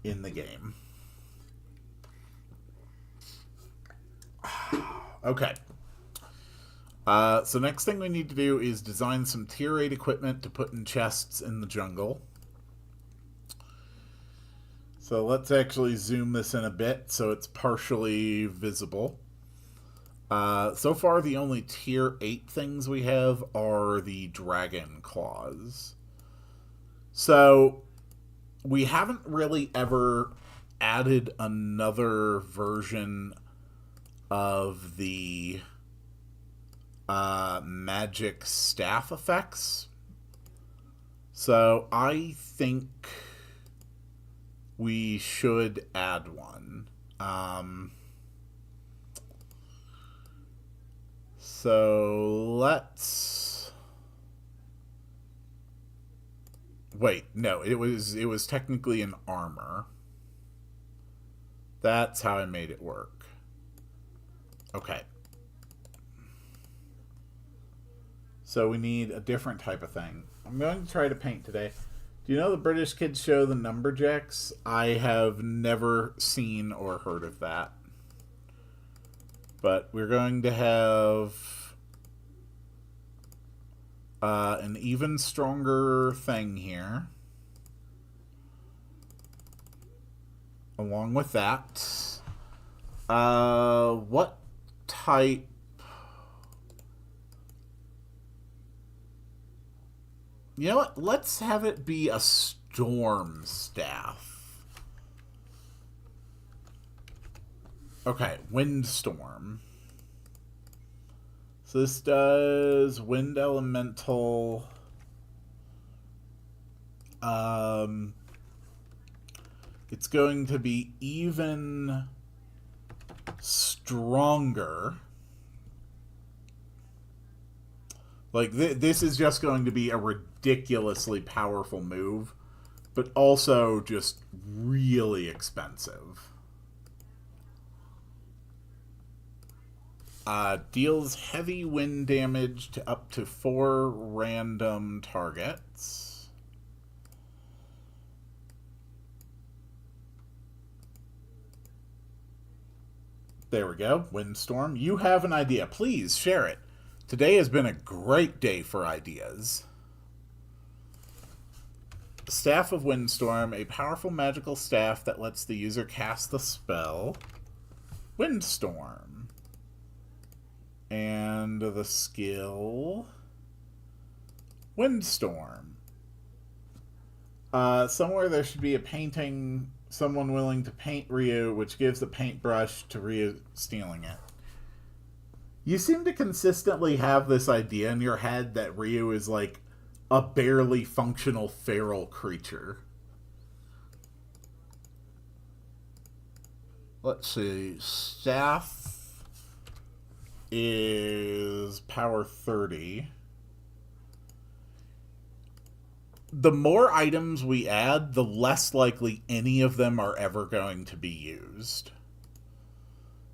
in the game. Okay. So next thing we need to do is design some tier 8 equipment to put in chests in the jungle. So let's actually zoom this in a bit so it's partially visible. So far, the only tier 8 things we have are the dragon claws. So we haven't really ever added another version of the magic staff effects. So I think we should add one. So let's wait. No, it was technically an armor. That's how I made it work. Okay. So we need a different type of thing. I'm going to try to paint today. Do you know the British kids show The Numberjacks? I have never seen or heard of that. But we're going to have an even stronger thing here. Along with that. What type? You know what? Let's have it be a storm staff. Okay, windstorm. So this does wind elemental. It's going to be even stronger. Like, this is just going to be a ridiculously powerful move, but also just really expensive. Deals heavy wind damage to up to 4 random targets. There we go. Windstorm. You have an idea. Please share it. Today has been a great day for ideas. Staff of Windstorm, a powerful magical staff that lets the user cast the spell Windstorm. And the skill Windstorm. Somewhere there should be a painting, someone willing to paint Ryu, which gives the paintbrush to Ryu stealing it. You seem to consistently have this idea in your head that Ryu is like a barely functional feral creature. Let's see. Staff is power 30. The more items we add, the less likely any of them are ever going to be used.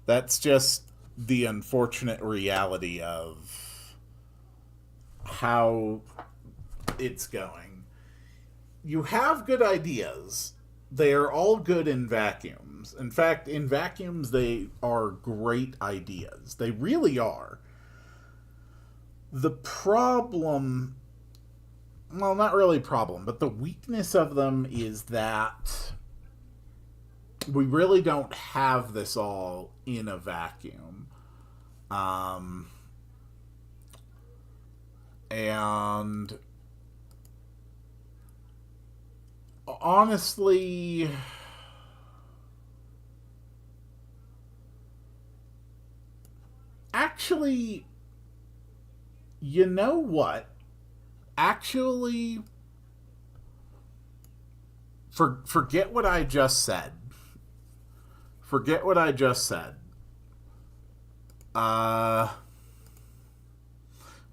That's just the unfortunate reality of how it's going. You have good ideas. They are all good in vacuums. In fact, in vacuums, they are great ideas. They really are. The problem, well, not really problem, but the weakness of them is that we really don't have this all in a vacuum. And honestly, actually, you know what? Actually, forget what I just said. Forget what I just said.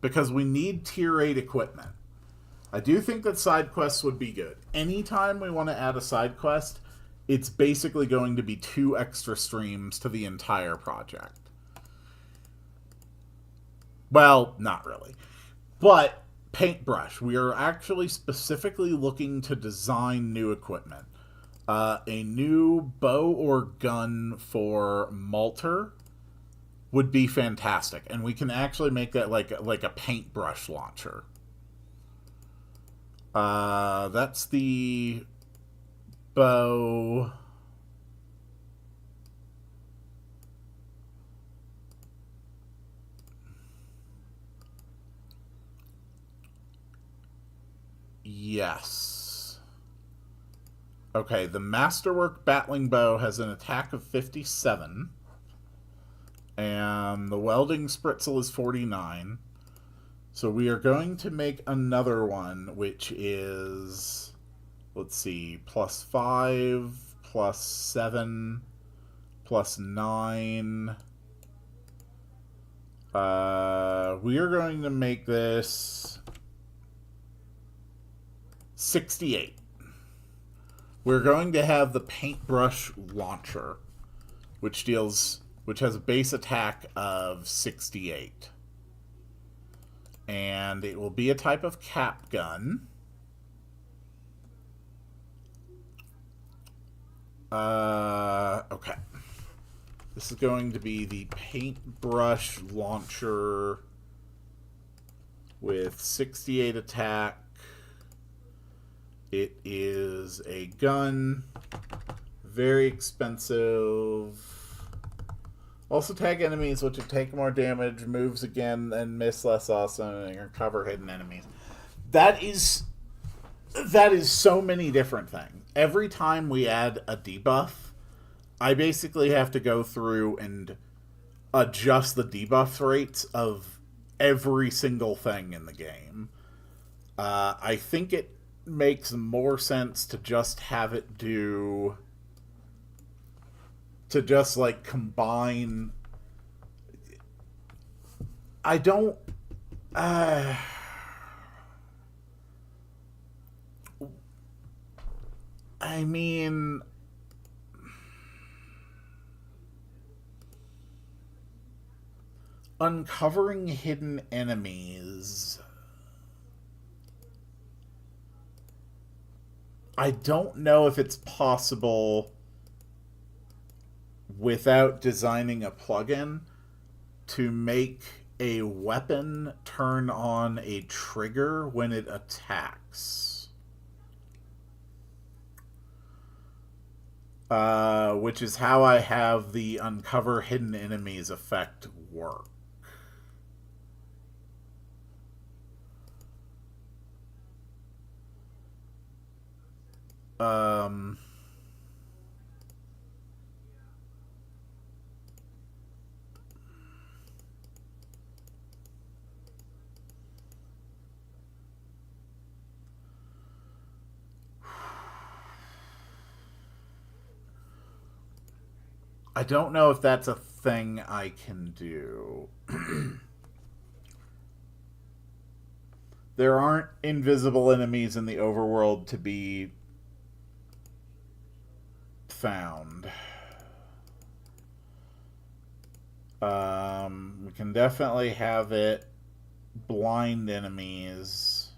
Because we need tier 8 equipment. I do think that side quests would be good. Anytime we want to add a side quest, it's basically going to be 2 extra streams to the entire project. Well, not really. But paintbrush. We are actually specifically looking to design new equipment. A new bow or gun for Malter would be fantastic, and we can actually make that like a paintbrush launcher. That's the bow. Yes. Okay, the Masterwork Battling Bow has an attack of 57, and the Welding Spritzel is 49. So we are going to make another one, which is, let's see, plus 5, plus 7, plus 9. We are going to make this 68. We're going to have the paintbrush launcher, which has a base attack of 68. And it will be a type of cap gun. Okay. This is going to be the paintbrush launcher with 68 attack. It is a gun. Very expensive. Also tag enemies which take more damage, moves again, and miss less awesome, and recover hidden enemies. That is so many different things. Every time we add a debuff, I basically have to go through and adjust the debuff rates of every single thing in the game. I think it makes more sense to just have it do... to just, like, combine... I don't... I mean... uncovering hidden enemies... I don't know if it's possible without designing a plugin to make a weapon turn on a trigger when it attacks. Which is how I have the uncover hidden enemies effect work. I don't know if that's a thing I can do. There aren't invisible enemies in the overworld to be found. We can definitely have it blind enemies.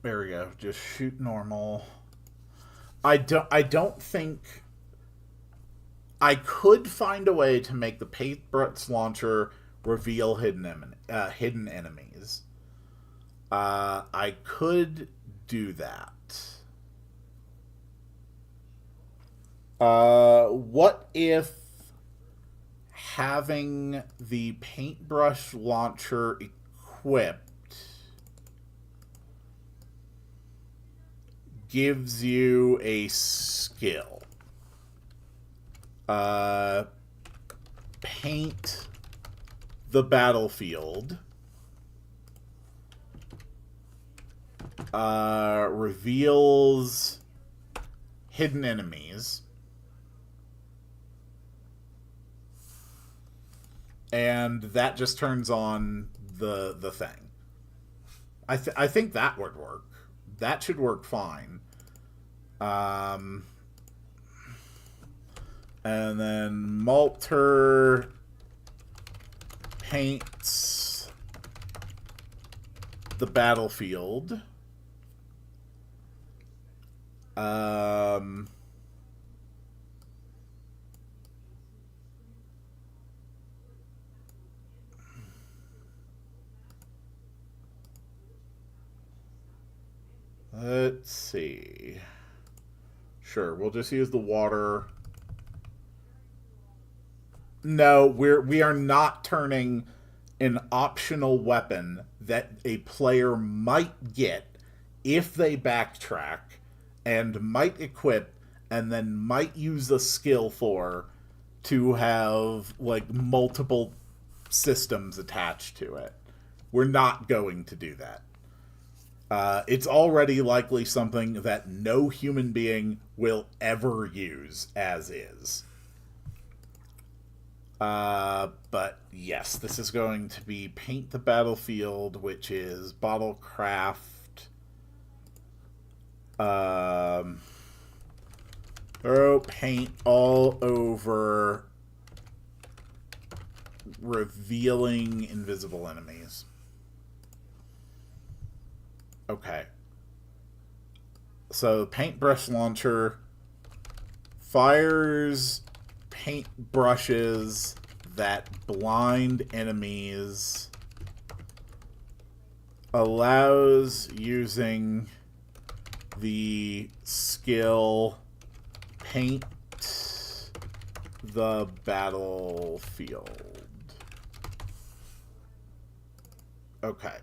There we go. Just shoot normal. I don't think I could find a way to make the paintbrush launcher reveal hidden enemies. I could do that. What if having the paintbrush launcher equipped gives you a skill? Paint the battlefield. Reveals hidden enemies. and that just turns on the thing. I think that would work. That should work fine. And then Malter paints the battlefield. Let's see. Sure, we'll just use the water. No, we are not turning an optional weapon that a player might get if they backtrack and might equip and then might use a skill for to have like multiple systems attached to it. We're not going to do that. It's already likely something that no human being will ever use as is. But yes, this is going to be paint the battlefield, which is bottle craft. Throw paint all over, revealing invisible enemies. Okay. So, paintbrush launcher fires paint brushes that blind enemies, allows using the skill paint the battlefield. Okay.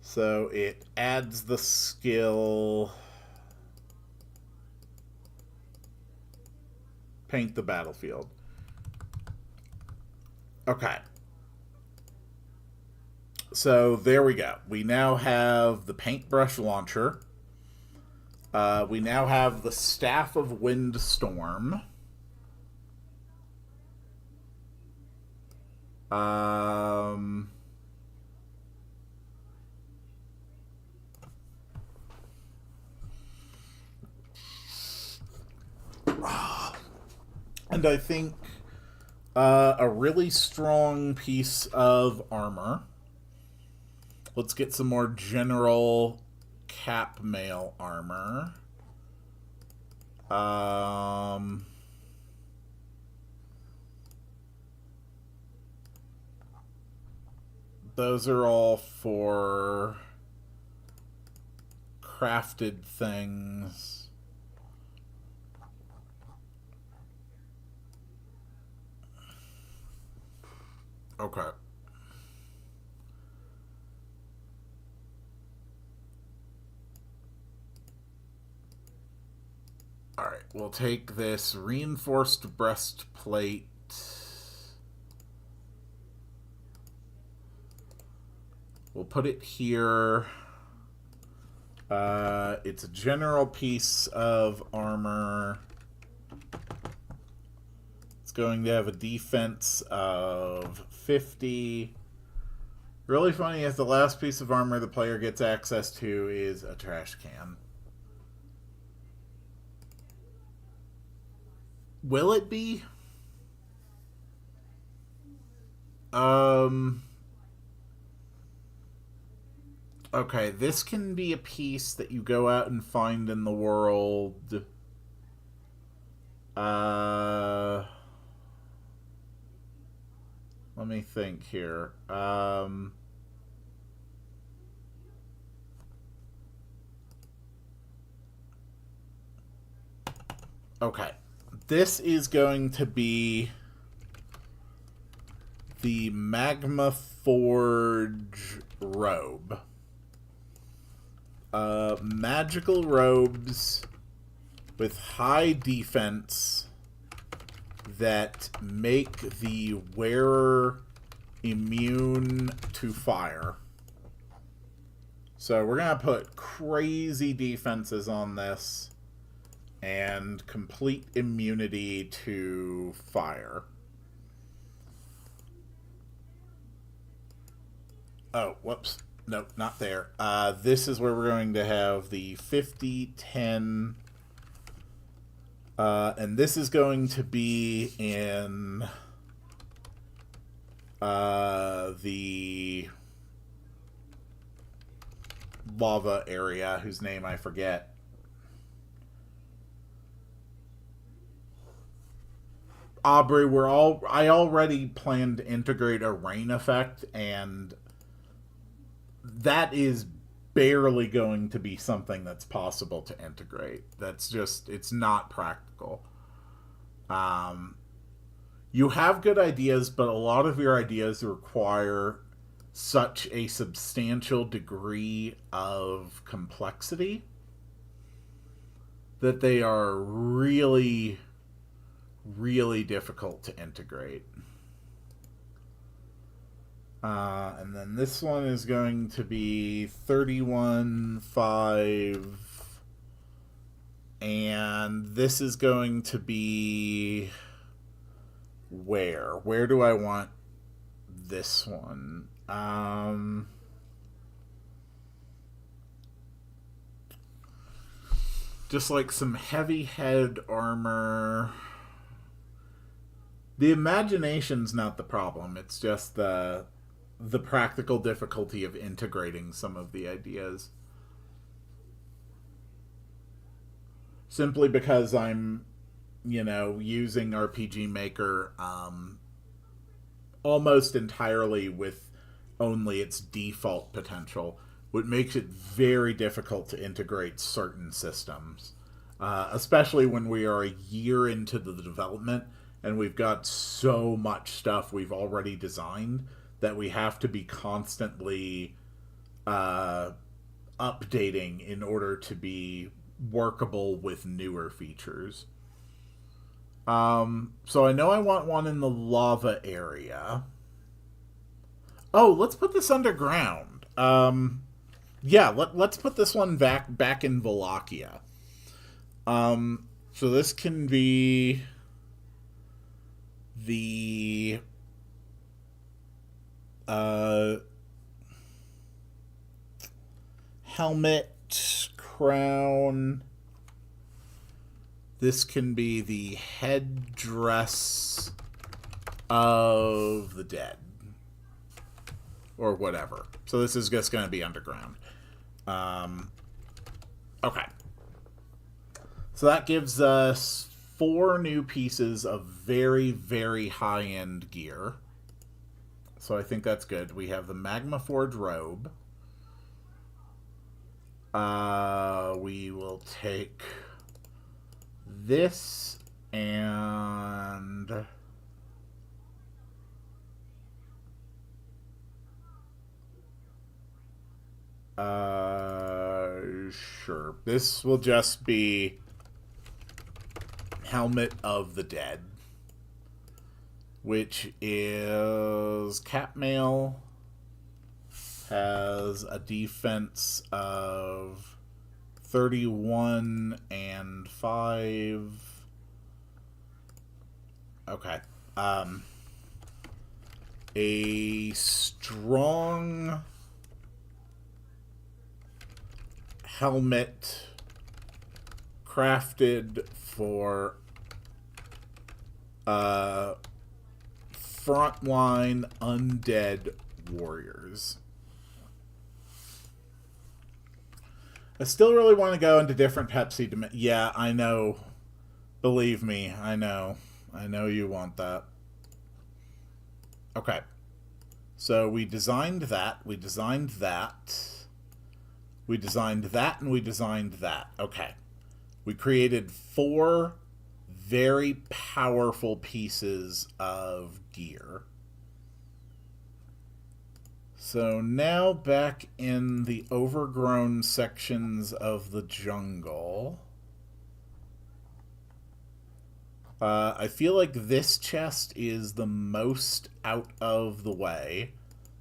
So it adds the skill paint the battlefield. Okay. So there we go. We now have the paintbrush launcher. We now have the Staff of Windstorm. And I think a really strong piece of armor. Let's get some more general cap mail armor. Those are all for crafted things. Okay. Alright, we'll take this reinforced breastplate. We'll put it here. It's a general piece of armor. It's going to have a defense of 50. Really funny is the last piece of armor the player gets access to is a trash can. Will it be? Okay, this can be a piece that you go out and find in the world. Let me think here. Okay. This is going to be the Magma Forge robe. Magical robes with high defense that make the wearer immune to fire. So we're going to put crazy defenses on this. and complete immunity to fire. Oh, whoops. Nope, not there. This is where we're going to have the 50, 10, and this is going to be in the lava area, whose name I forget. Aubrey, I already planned to integrate a rain effect, and that is barely going to be something that's possible to integrate. That's just, it's not practical. You have good ideas, but a lot of your ideas require such a substantial degree of complexity that they are really, really difficult to integrate. And then this one is going to be 31, 5, and this is going to be where? Where do I want this one? Just like some heavy head armor. The imagination's not the problem. It's just the practical difficulty of integrating some of the ideas. Simply because I'm, using RPG Maker almost entirely with only its default potential, which makes it very difficult to integrate certain systems. Especially when we are a year into the development and we've got so much stuff we've already designed that we have to be constantly updating in order to be workable with newer features. So I know I want one in the lava area. Oh, let's put this underground. Yeah, let's put this one back in Wallachia. So this can be the helmet, crown. This can be the headdress of the dead. Or whatever. So this is just going to be underground. Okay. So that gives us 4 new pieces of very, very high-end gear. So I think that's good. We have the Magma Forge robe. We will take this and sure. This will just be Helmet of the Dead, which is cap mail, has a defense of 31 and 5. Okay. A strong helmet crafted for frontline undead warriors. I still really want to go into different Pepsi. Yeah, I know. Believe me, I know. I know you want that. Okay. So we designed that. We designed that. We designed that, and we designed that. Okay. We created 4 very powerful pieces of gear. So now back in the overgrown sections of the jungle. I feel like this chest is the most out of the way.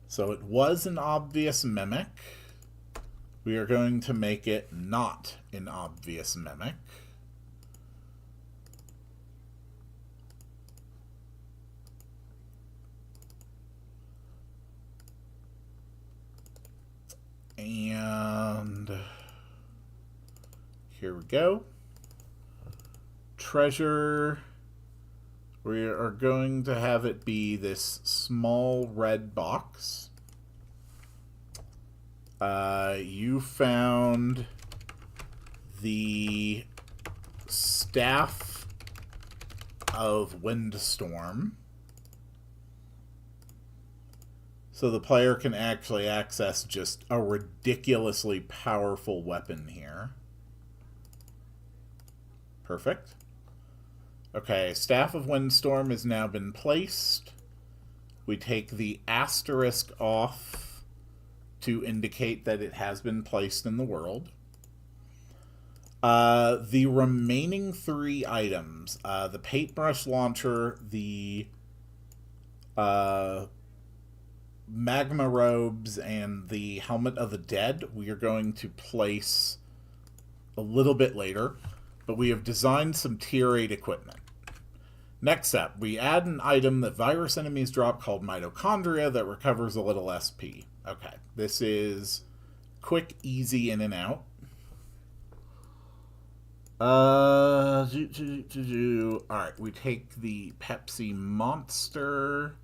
So it was an obvious mimic. We are going to make it not an obvious mimic. And here we go. Treasure. We are going to have it be this small red box. You found the Staff of Windstorm. So the player can actually access just a ridiculously powerful weapon here. Perfect. Okay, Staff of Windstorm has now been placed. We take the asterisk off to indicate that it has been placed in the world. The remaining 3 items, the paintbrush launcher, the magma robes, and the helmet of the dead, we are going to place a little bit later, but we have designed some tier 8 equipment. Next up, we add an item that virus enemies drop called mitochondria that recovers a little SP. Okay, this is quick, easy, in and out. Alright, we take the Pepsi Monster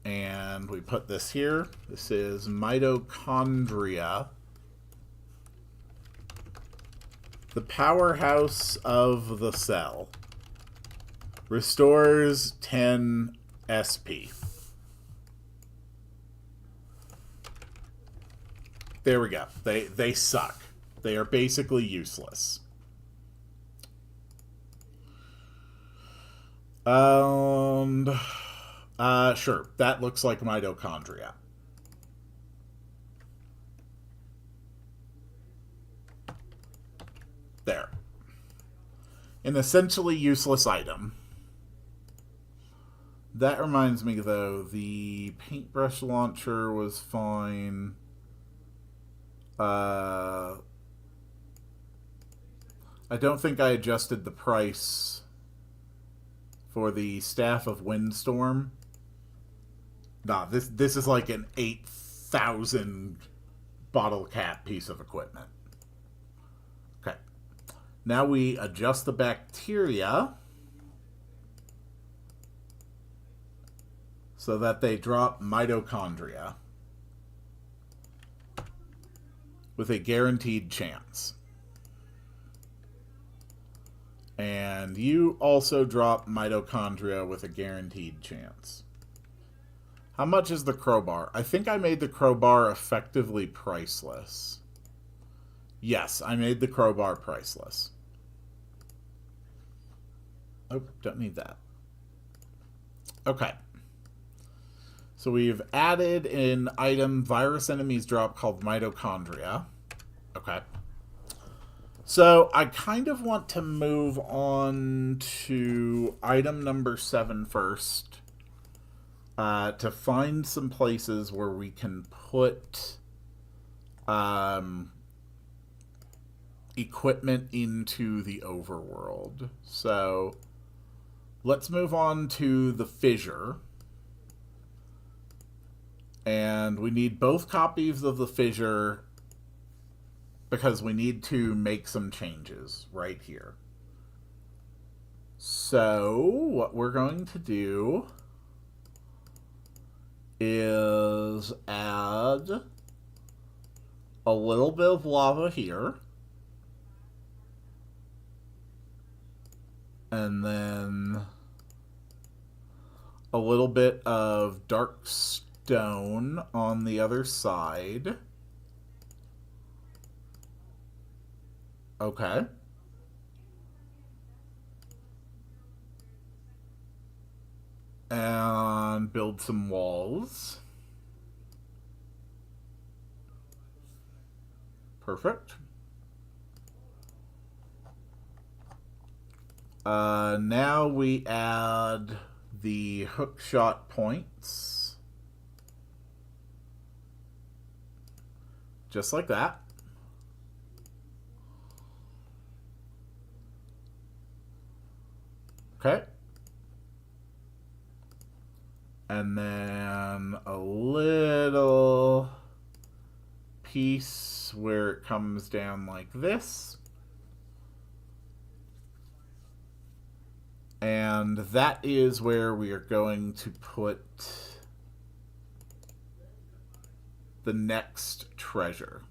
and we put this here. This is mitochondria. The powerhouse of the cell. Restores 10 SP. There we go. They suck. They are basically useless. Sure. That looks like mitochondria. There. An essentially useless item. That reminds me, though, the paintbrush launcher was fine. I don't think I adjusted the price for the Staff of Windstorm. Nah, this is like an 8,000 bottle cap piece of equipment. Okay. Now we adjust the bacteria so that they drop mitochondria with a guaranteed chance. And you also drop mitochondria with a guaranteed chance. How much is the crowbar? I think I made the crowbar effectively priceless. Yes, I made the crowbar priceless. Oh, don't need that. Okay. So we've added an item virus enemies drop called mitochondria. Okay. So I kind of want to move on to item number 7 first. To find some places where we can put equipment into the overworld. So let's move on to the fissure. And we need both copies of the fissure because we need to make some changes right here. So what we're going to do is add a little bit of lava here. And then a little bit of dark stone on the other side. Okay. And build some walls. Perfect. Now we add the hook shot points. Just like that. Okay. And then a little piece where it comes down like this. And that is where we are going to put the next treasure.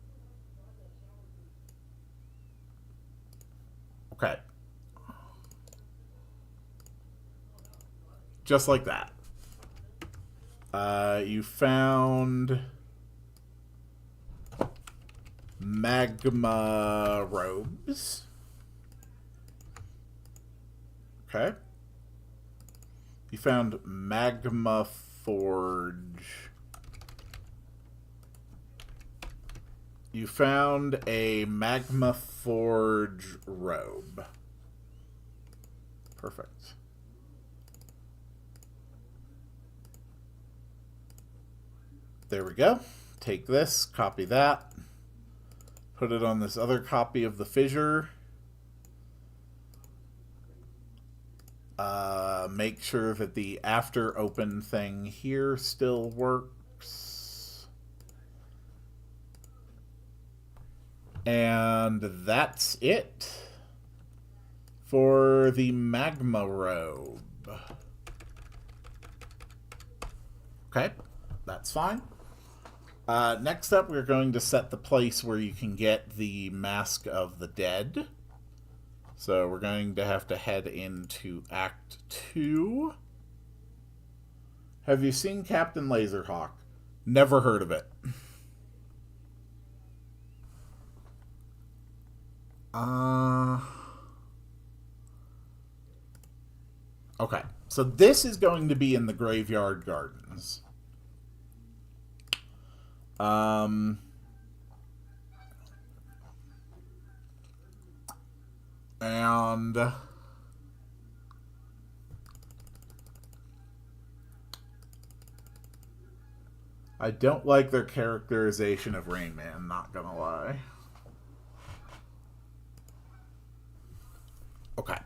Okay. Just like that. You found magma robes. Okay. You found magma forge. You found a magma forge robe. Perfect. There we go. Take this, copy that, put it on this other copy of the fissure. Make sure that the after open thing here still works. And that's it for the magma robe. Okay, that's fine. Next up, we're going to set the place where you can get the Mask of the Dead. So we're going to have to head into Act 2. Have you seen Captain Laserhawk? Never heard of it. Okay, so this is going to be in the Graveyard Gardens. And I don't like their characterization of Rain Man, not gonna lie. Okay.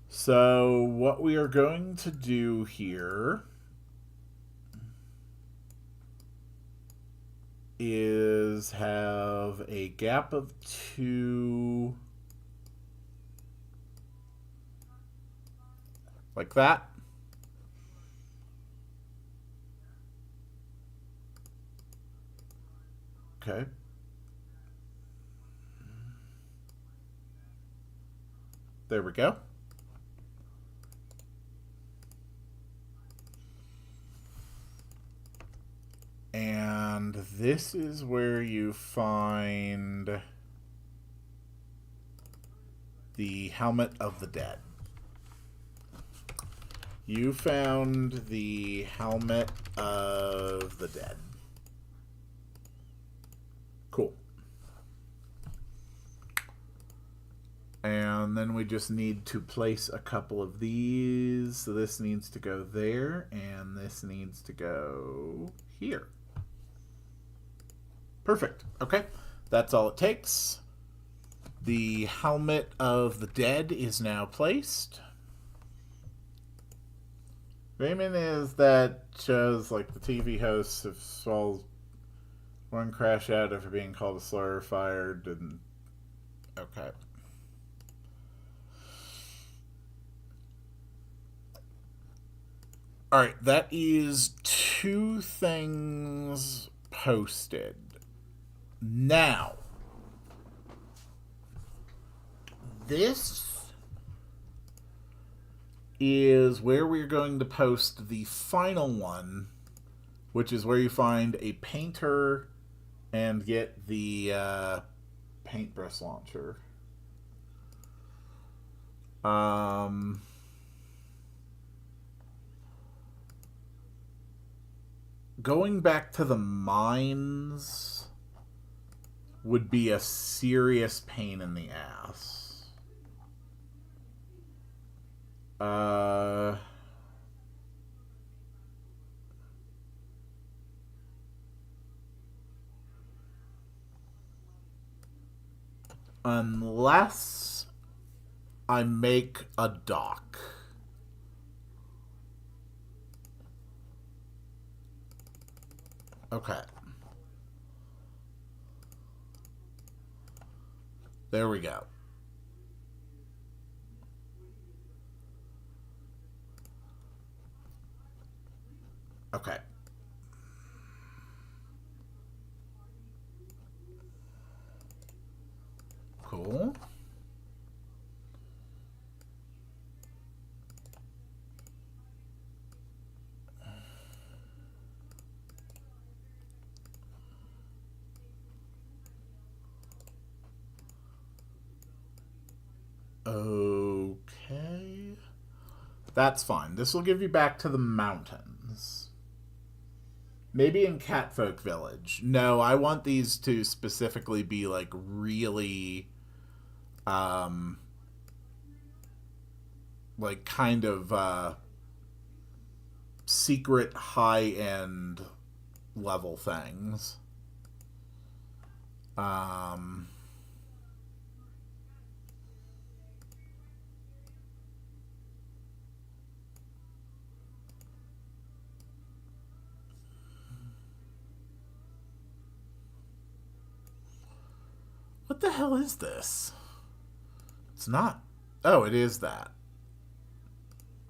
So what we are going to do here is have a gap of 2 like that. Okay. There we go. And this is where you find the Helmet of the Dead. You found the Helmet of the Dead. Cool. And then we just need to place a couple of these. So this needs to go there, and this needs to go here. Perfect. Okay, that's all it takes. The Helmet of the Dead is now placed. Raymond is that shows like the TV hosts if Saul's one crash out after being called a slur, fired, and okay. Alright, that is 2 things posted. Now, this is where we're going to post the final one, which is where you find a painter and get the paintbrush launcher. Going back to the mines would be a serious pain in the ass. Unless I make a dock. Okay. There we go. Okay. Cool. Okay. That's fine. This will give you back to the mountains. Maybe in Catfolk Village. No, I want these to specifically be like really um like kind of secret high end level things. Um what the hell is this? It's not. Oh, it is that.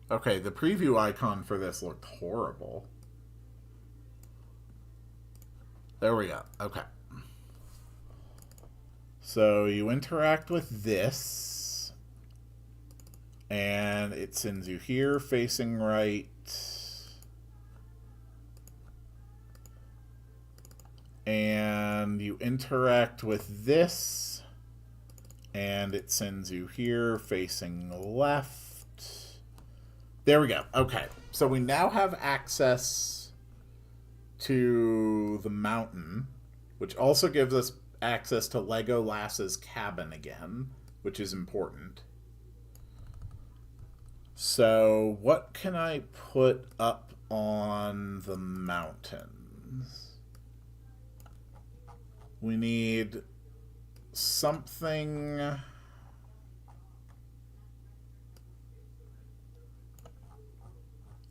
Okay, the preview icon for this looked horrible. There we go. Okay. So you interact with this, and it sends you here facing right. And you interact with this, and it sends you here facing left. There we go. Okay. So we now have access to the mountain, which also gives us access to Legolas's cabin again, which is important. So what can I put up on the mountains? We need something.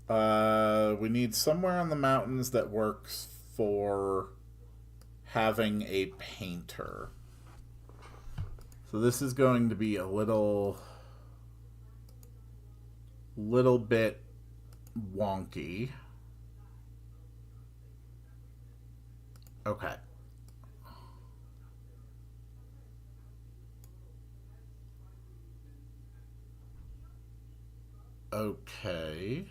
We need somewhere on the mountains that works for having a painter. So this is going to be a little bit wonky. Okay. Okay.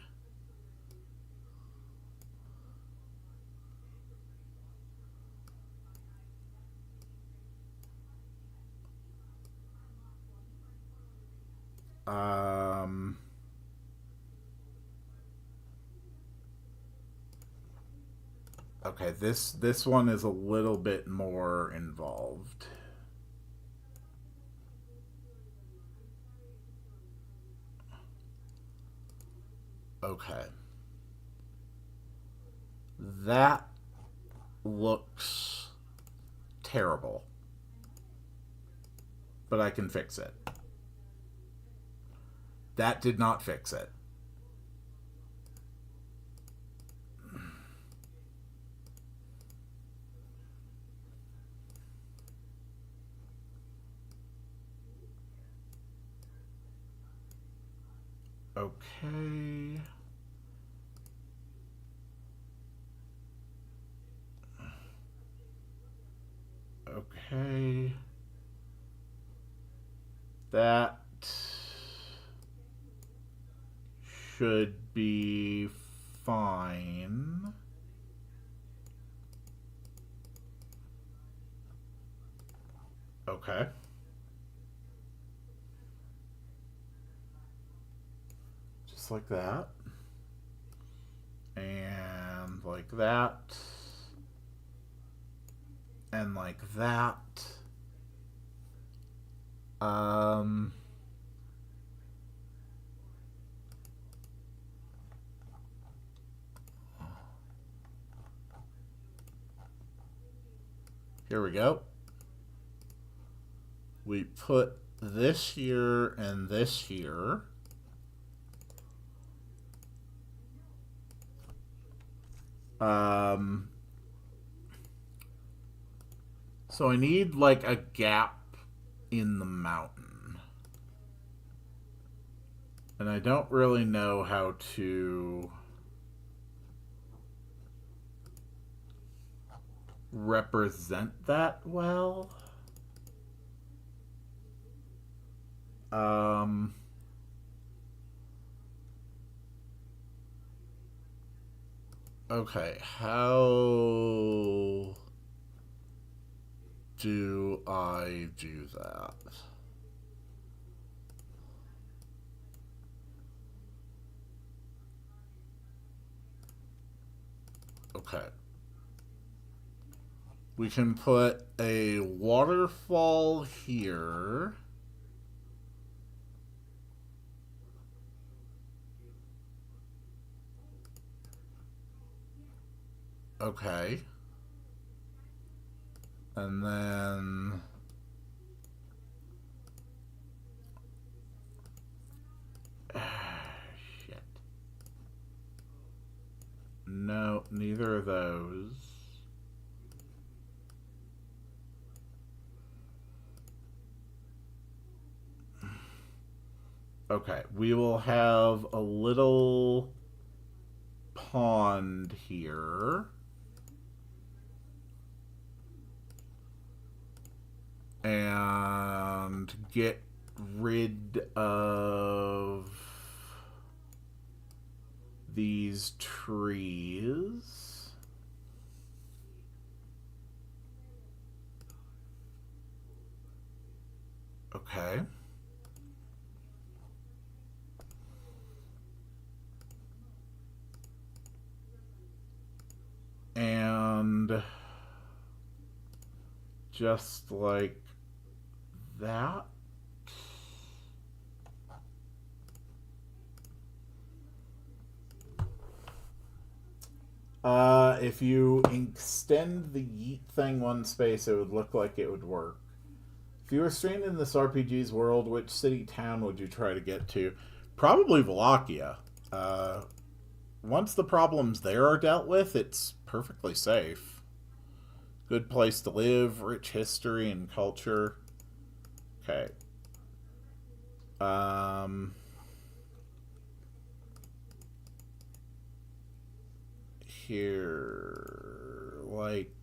Okay, this one is a little bit more involved. Okay. That looks terrible. But I can fix it. That did not fix it. Okay. Okay. That should be fine. Okay. Just like that. And like that. And like that. Here we go. We put this here and this here. So I need, like, a gap in the mountain. And I don't really know how to represent that well. Okay, how do I do that? Okay. We can put a waterfall here. Okay. And then... shit. No, neither of those. Okay, we will have a little pond here. And get rid of these trees. Okay. And just like that. If you extend the yeet thing one space, it would look like it would work. If you were stranded in this RPG's world, which city town would you try to get to? Probably Wallachia. Once the problems there are dealt with, it's perfectly safe. Good place to live, rich history and culture. Okay. Here, like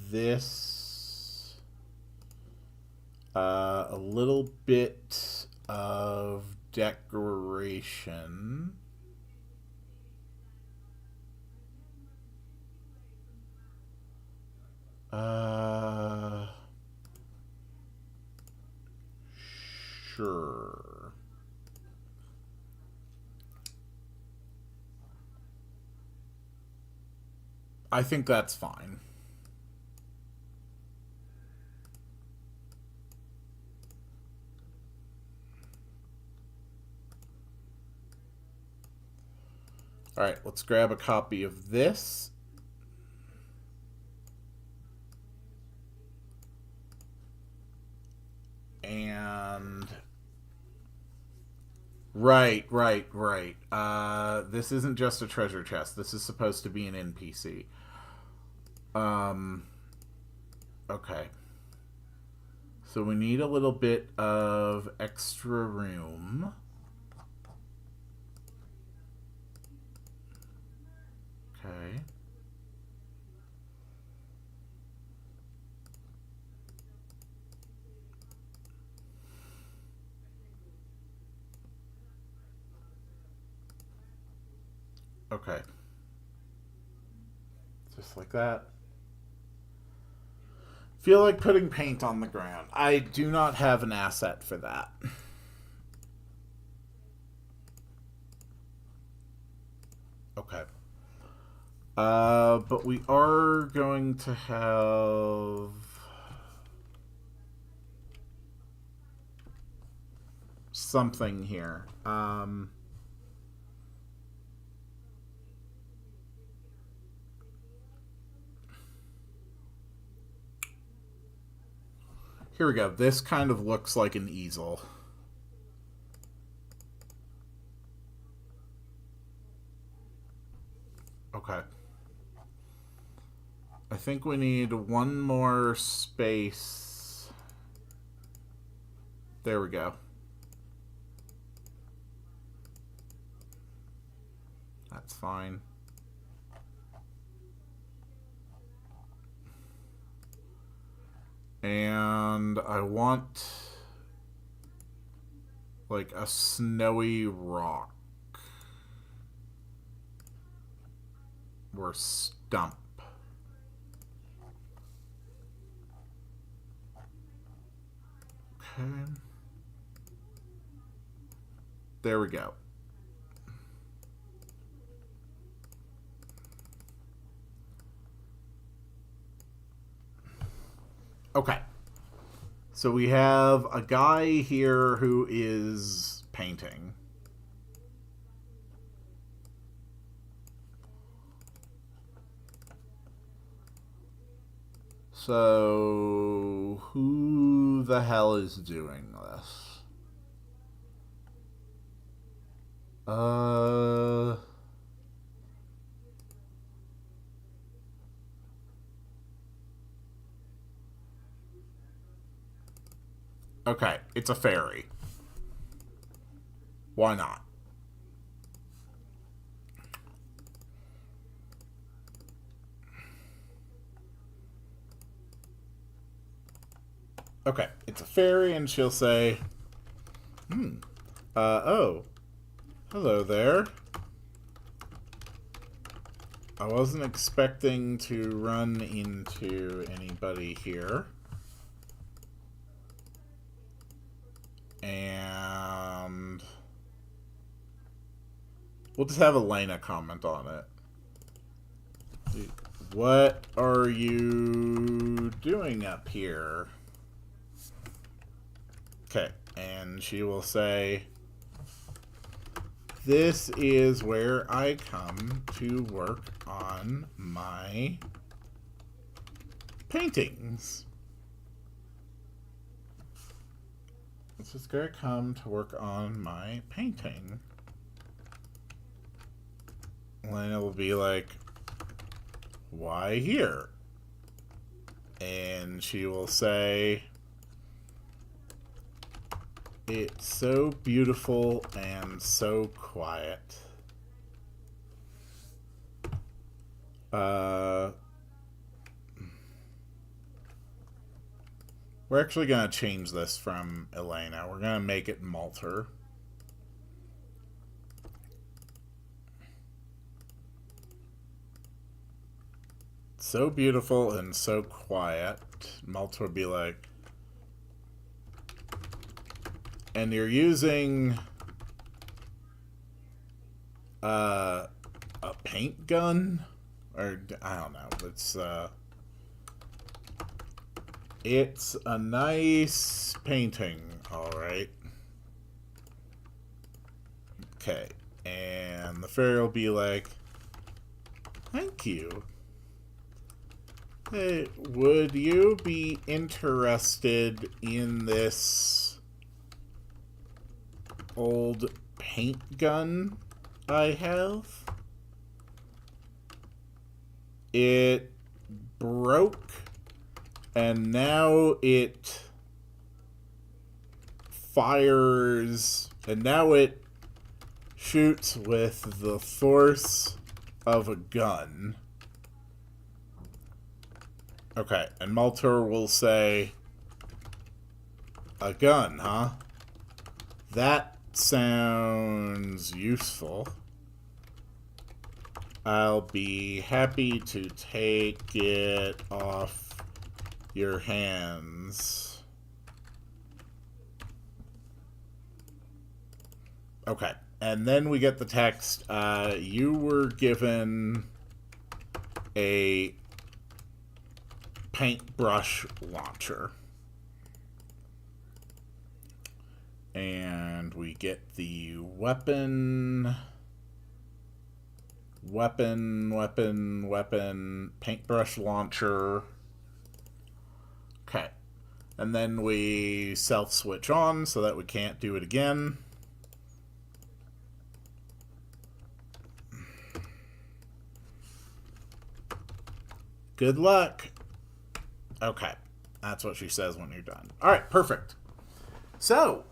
this, a little bit of decoration. Sure. I think that's fine. Alright, let's grab a copy of this. And... Right. This isn't just a treasure chest. This is supposed to be an NPC. Okay. So we need a little bit of extra room. Okay. Okay. Just like that. Feel like putting paint on the ground. I do not have an asset for that. Okay. But we are going to have something here. Here we go. This kind of looks like an easel. Okay. I think we need one more space. There we go. That's fine. And I want like a snowy rock or stump. Okay. There we go. Okay. So we have a guy here who is painting. So who the hell is doing this? Okay, it's a fairy. Why not? Okay, it's a fairy, and she'll say, oh, hello there. I wasn't expecting to run into anybody here. And we'll just have Elena comment on it. What are you doing up here? Okay, and she will say, this is where I come to work on my paintings. This is where I come to work on my painting. Elena will be like, why here? And she will say, it's so beautiful and so quiet. We're actually going to change this from Elena. We're going to make it Malter. So beautiful and so quiet. Malter would be like, and you're using a paint gun? Or, I don't know. It's a nice painting, alright. Okay, and the fairy will be like, thank you. Hey, would you be interested in this old paint gun I have? It broke, and now it fires, and now it shoots with the force of a gun. Okay, and Malter will say, a gun, huh? That sounds useful. I'll be happy to take it off your hands. Okay, and then we get the text, you were given a paintbrush launcher. And we get the weapon, paintbrush launcher. Okay. And then we self-switch on so that we can't do it again. Good luck. Okay. That's what she says when you're done. All right, perfect. So,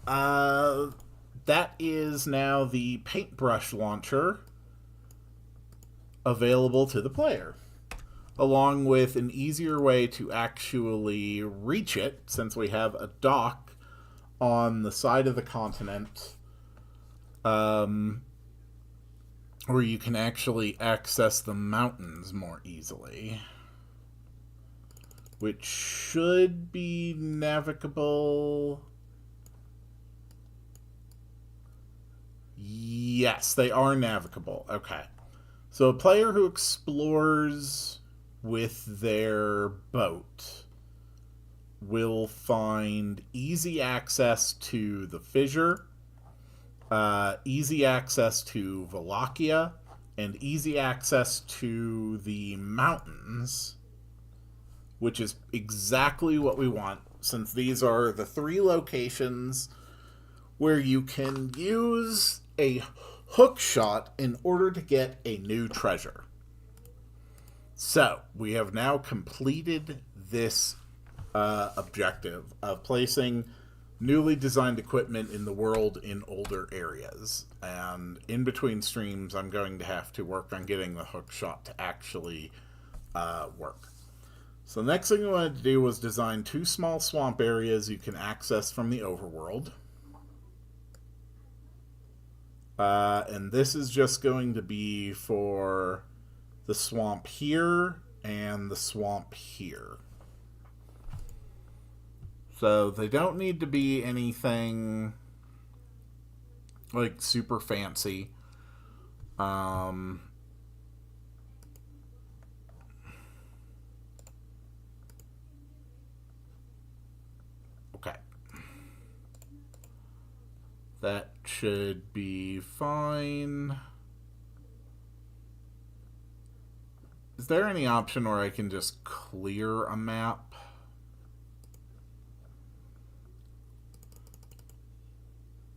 that is now the paintbrush launcher available to the player, along with an easier way to actually reach it, since we have a dock on the side of the continent where you can actually access the mountains more easily, which should be navigable. Yes, they are navigable. Okay. So a player who explores with their boat will find easy access to the fissure, easy access to Wallachia, and easy access to the mountains, which is exactly what we want, since these are the 3 locations where you can use a hook shot in order to get a new treasure. So, we have now completed this objective of placing newly designed equipment in the world in older areas. And in between streams, I'm going to have to work on getting the hook shot to actually work. So the next thing we wanted to do was design 2 small swamp areas you can access from the overworld. And this is just going to be for the swamp here and the swamp here. So they don't need to be anything like super fancy. Okay. That should be fine. Is there any option where I can just clear a map?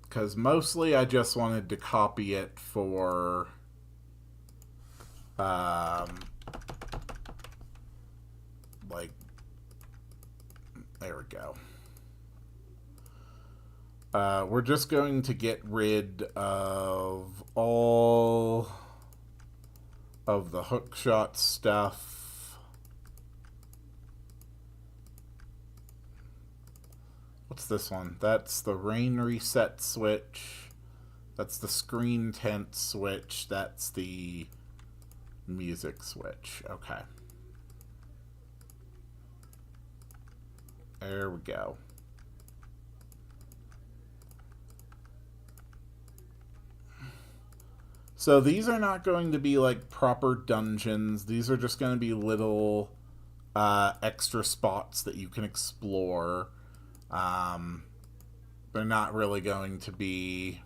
Because mostly I just wanted to copy it for like, there we go. We're just going to get rid of all of the hookshot stuff. What's this one? That's the rain reset switch. That's the screen tent switch. That's the music switch. Okay. There we go. So these are not going to be like proper dungeons. These are just going to be little extra spots that you can explore. They're not really going to be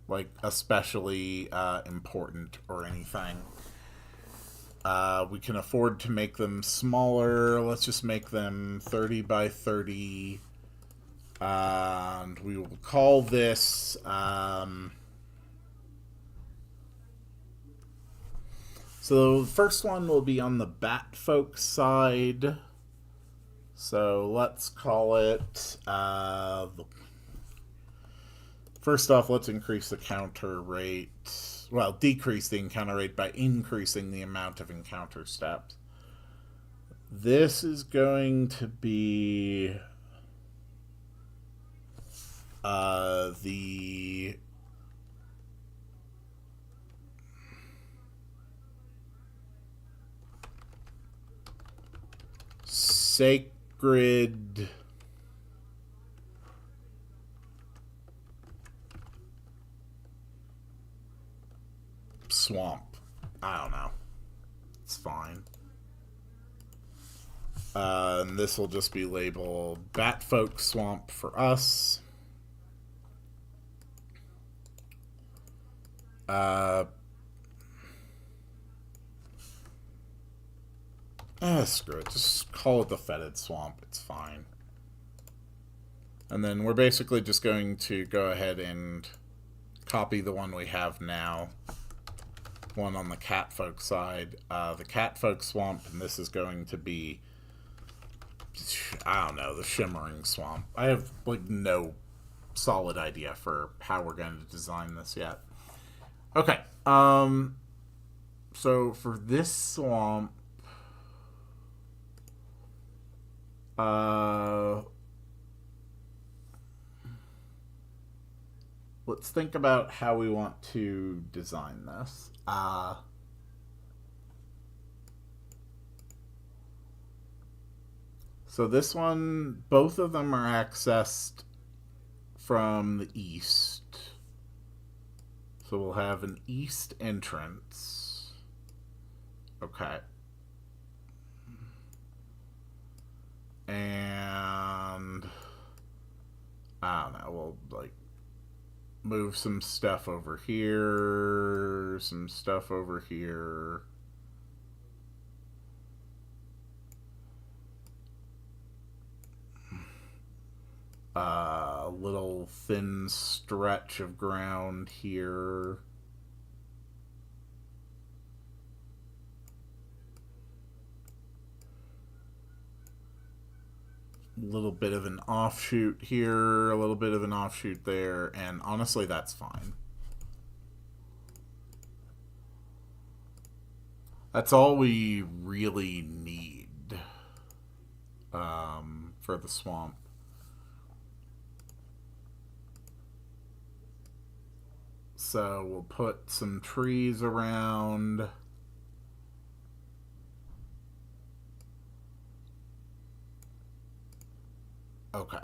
like especially important or anything. We can afford to make them smaller. Let's just make them 30 by 30. And we will call this... So the first one will be on the Bat Folk side. So let's call it... first off, let's increase the encounter rate. Well, decrease the encounter rate by increasing the amount of encounter steps. This is going to be... the... Sacred Swamp. I don't know. It's fine. And this will just be labeled Batfolk Swamp for us. Screw it. Just call it the Fetid Swamp. It's fine. And then we're basically just going to go ahead and copy the one we have now one on the catfolk side. The catfolk swamp, and this is going to be, I don't know, the shimmering swamp. I have like no solid idea for how we're going to design this yet. Okay. So for this swamp, let's think about how we want to design this. So this one, both of them are accessed from the east. So we'll have an east entrance. Okay. And I don't know, we'll like move some stuff over here, some stuff over here. A little thin stretch of ground here. A little bit of an offshoot here, a little bit of an offshoot there, and honestly, that's fine. That's all we really need for the swamp. So we'll put some trees around. Okay.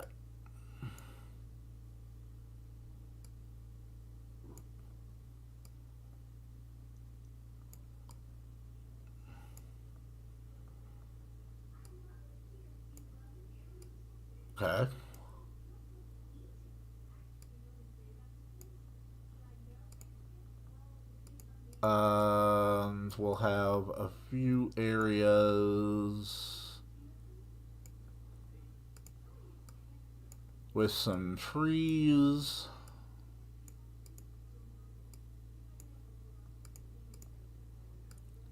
Okay. And we'll have a few areas with some trees.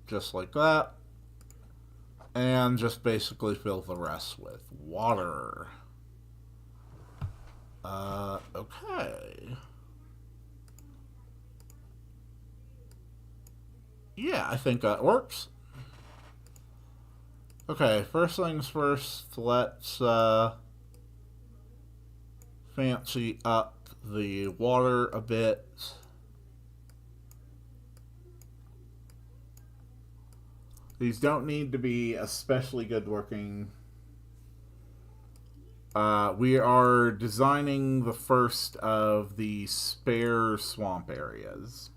Just like that. And just basically fill the rest with water. Okay. Yeah, I think that works. Okay, first things first, let's fancy up the water a bit. These don't need to be especially good looking. We are designing the first of the spare swamp areas.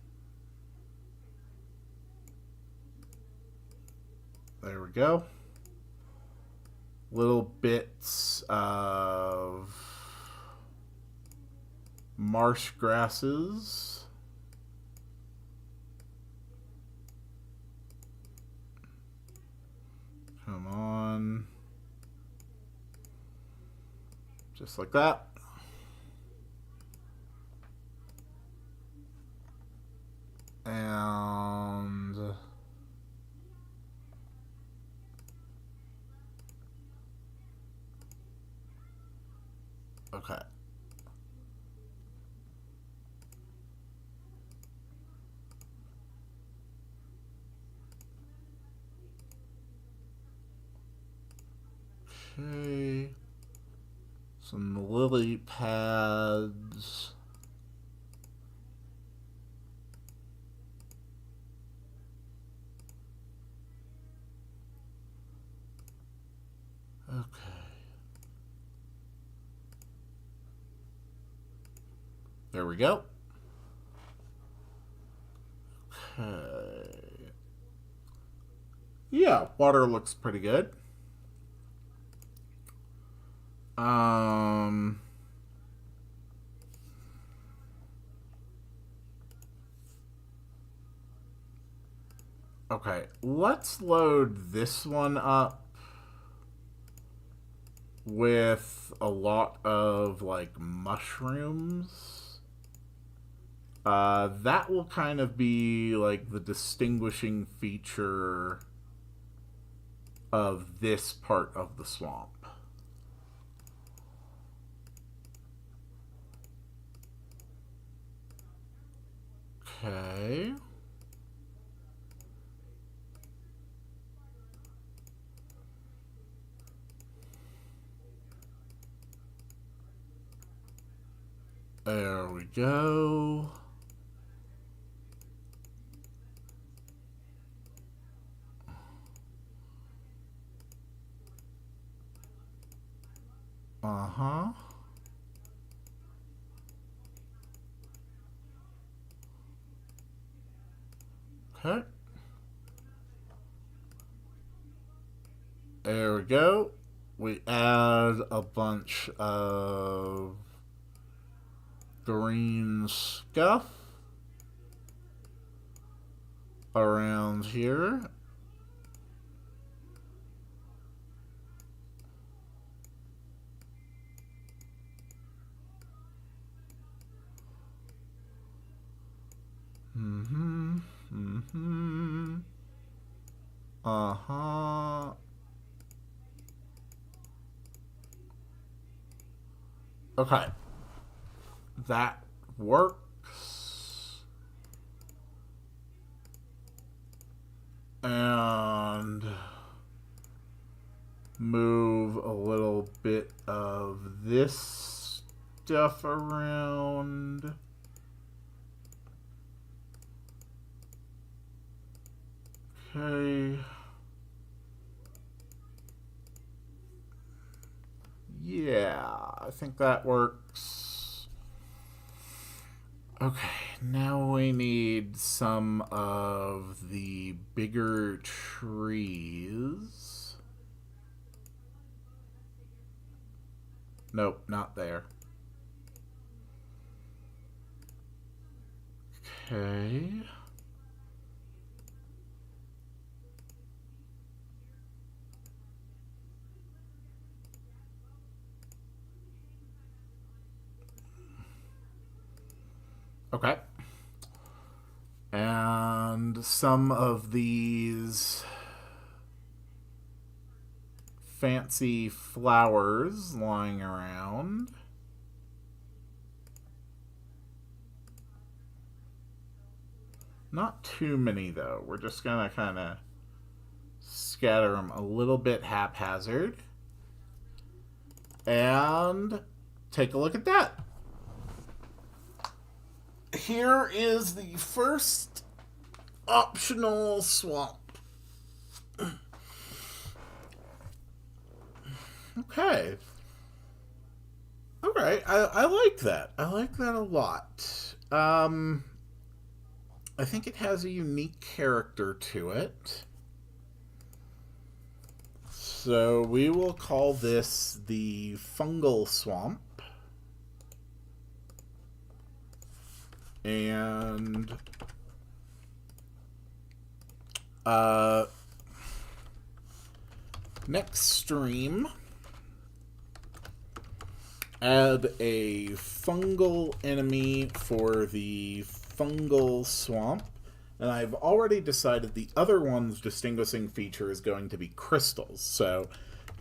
There we go. Little bits of marsh grasses. Come on. Just like that. And okay. Okay. Some lily pads. Okay. There we go. Okay. Yeah, water looks pretty good. Okay, let's load this one up with a lot of like mushrooms. That will kind of be like the distinguishing feature of this part of the swamp. Okay. There we go. Uh-huh. Okay. There we go. We add a bunch of green stuff around here. Mm-hmm. Mm-hmm. Uh-huh. Okay. That works. And move a little bit of this stuff around. Okay. Yeah, I think that works. Okay, now we need some of the bigger trees. Nope, not there. Okay. Okay. And some of these fancy flowers lying around. Not too many, though. We're just going to kind of scatter them a little bit haphazard. And take a look at that. Here is the first optional swamp. Okay. Alright, I like that. I like that a lot. I think it has a unique character to it. So we will call this the fungal swamp. And next stream, add a fungal enemy for the fungal swamp. And I've already decided the other one's distinguishing feature is going to be crystals. So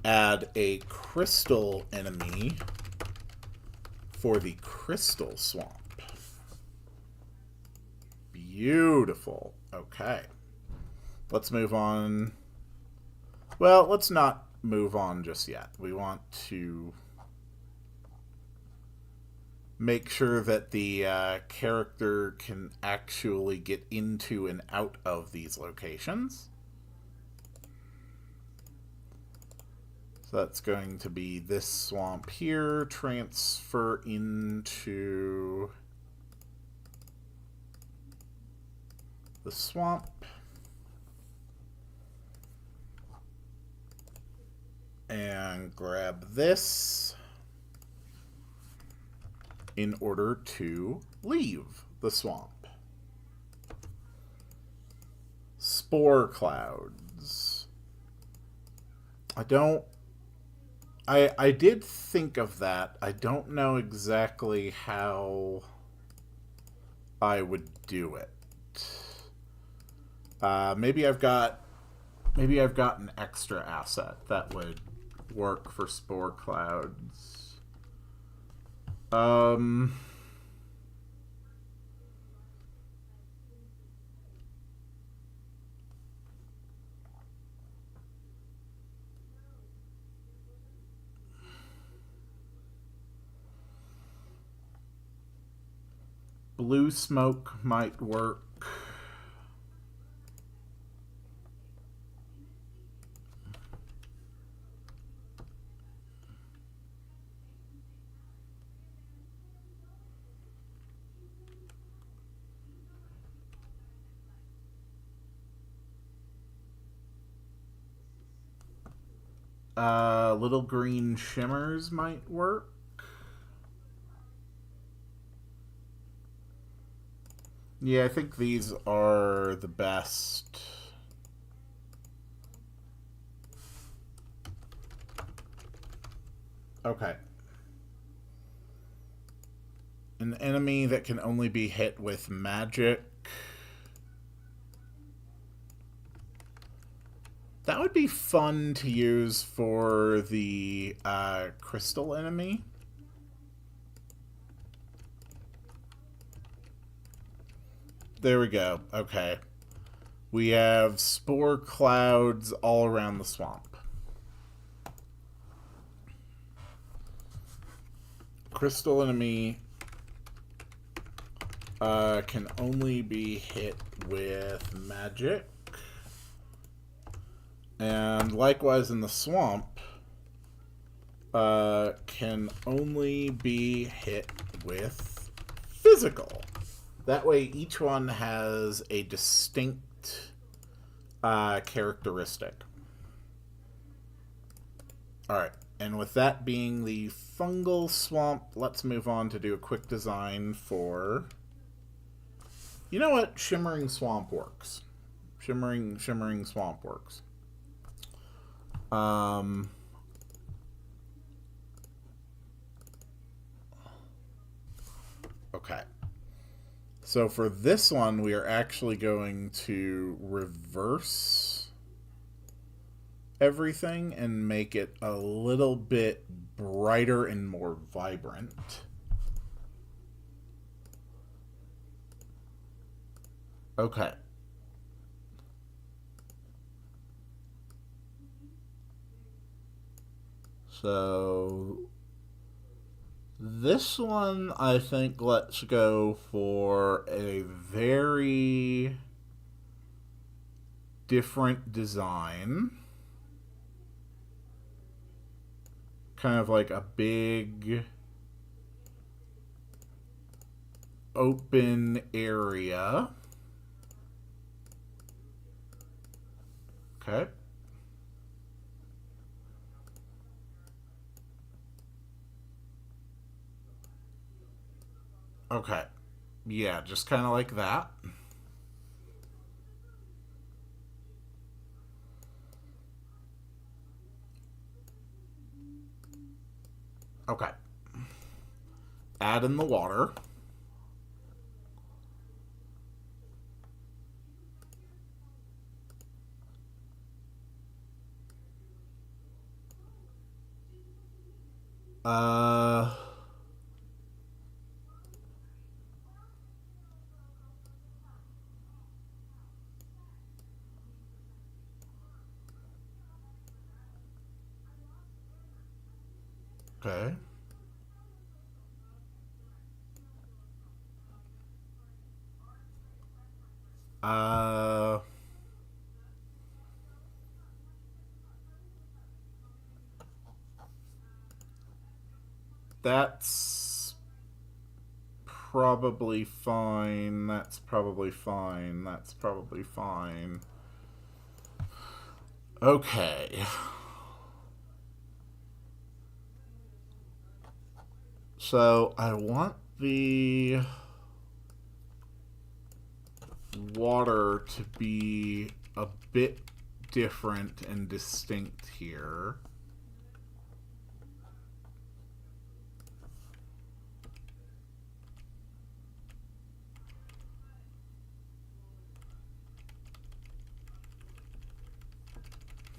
add a crystal enemy for the crystal swamp. Beautiful. Okay. Let's move on. Well, let's not move on just yet. We want to make sure that the character can actually get into and out of these locations. So that's going to be this swamp here. Transfer into the swamp. And grab this in order to leave the swamp. Spore clouds. I did think of that. I don't know exactly how I would do it. Maybe I've got an extra asset that would work for spore clouds. Blue smoke might work. Little green shimmers might work. Yeah, I think these are the best. Okay. An enemy that can only be hit with magic. That would be fun to use for the crystal enemy. There we go. Okay. We have spore clouds all around the swamp. Crystal enemy can only be hit with magic. And likewise in the swamp, can only be hit with physical. That way each one has a distinct characteristic. Alright, and with that being the fungal swamp, let's move on to do a quick design for... You know what? Shimmering swamp works. Shimmering swamp works. Okay. So for this one, we are actually going to reverse everything and make it a little bit brighter and more vibrant. Okay. So this one, I think, let's go for a very different design. Kind of like a big open area. Okay. Okay. Yeah, just kind of like that. Okay. Add in the water. Okay. Uh, that's probably fine. That's probably fine. That's probably fine. Okay. So I want the water to be a bit different and distinct here.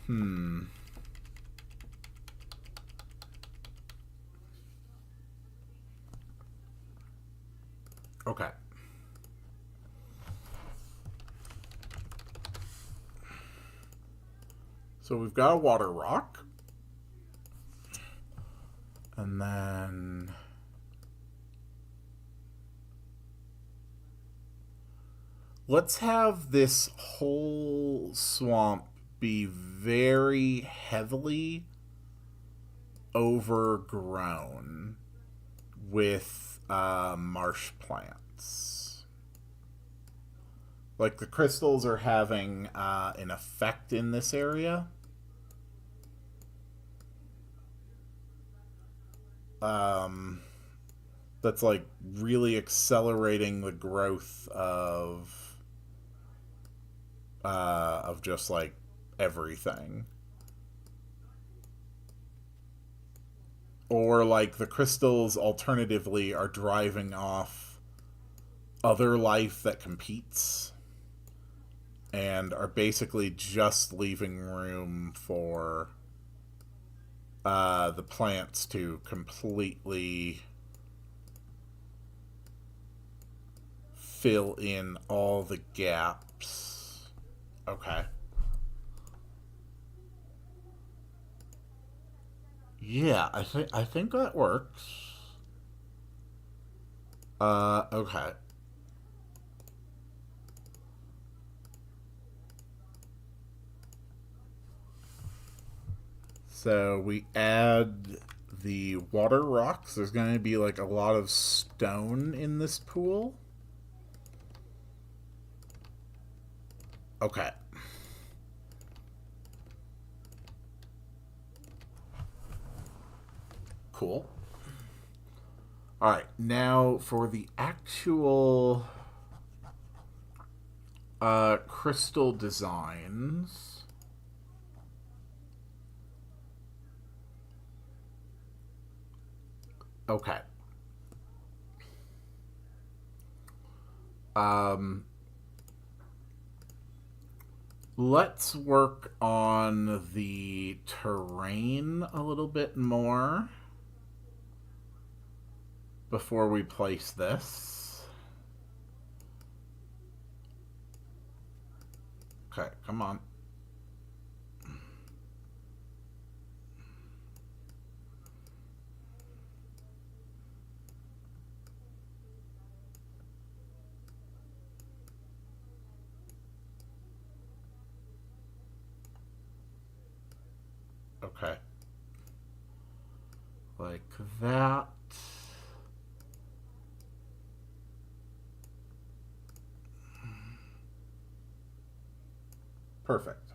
Hmm. Okay. So we've got a water rock. And then let's have this whole swamp be very heavily overgrown with marsh plants. Like the crystals are having an effect in this area. Um, that's like really accelerating the growth of just like everything. Or like the crystals alternatively are driving off other life that competes and are basically just leaving room for the plants to completely fill in all the gaps. Okay. Yeah, I think that works. Okay. So we add the water rocks. There's going to be like a lot of stone in this pool. Okay. Cool. All right. Now for the actual crystal designs. Okay. Um, let's work on the terrain a little bit more before we place this. Okay, come on. Okay. Like that. Perfect.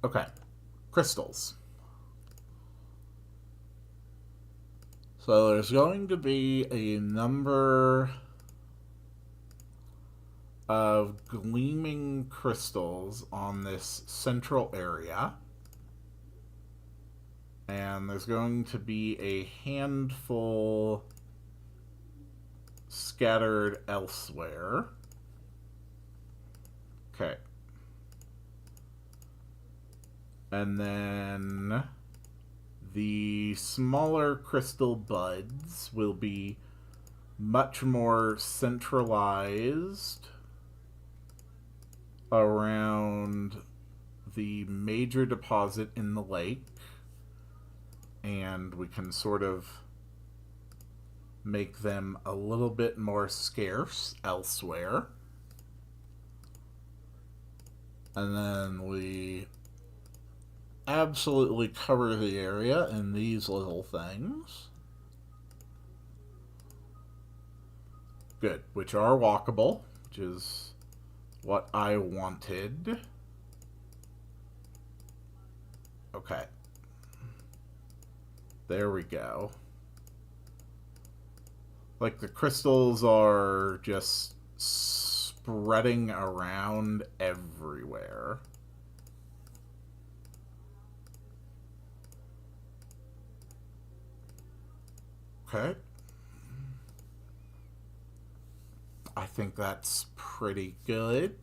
Okay. Crystals. So there's going to be a number of gleaming crystals on this central area. And there's going to be a handful scattered elsewhere. Okay. And then the smaller crystal buds will be much more centralized around the major deposit in the lake, and we can sort of make them a little bit more scarce elsewhere. And then we absolutely cover the area in these little things. Good, which are walkable, which is what I wanted. Okay. There we go. Like the crystals are just spreading around everywhere. Okay. I think that's pretty good.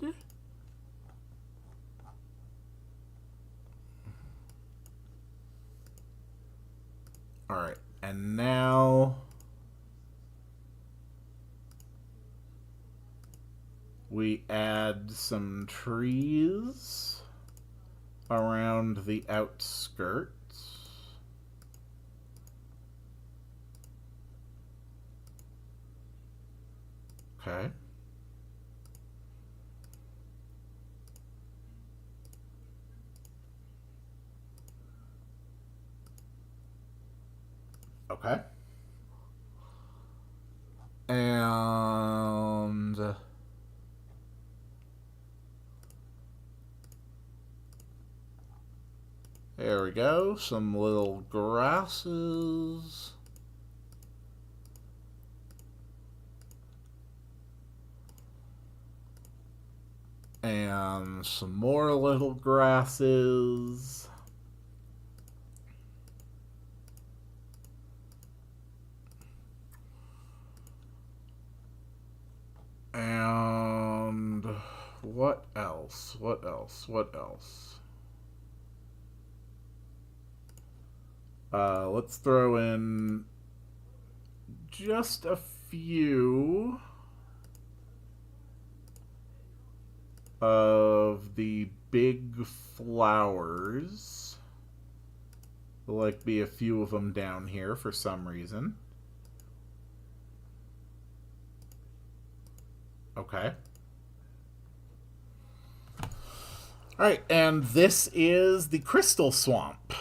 Alright, and now we add some trees around the outskirts. Okay. Okay. And there we go. Some little grasses. And some more little grasses. And what else? What else? What else? Let's throw in just a few of the big flowers. There'll like be a few of them down here for some reason. Okay. Alright, and this is the Crystal Swamp.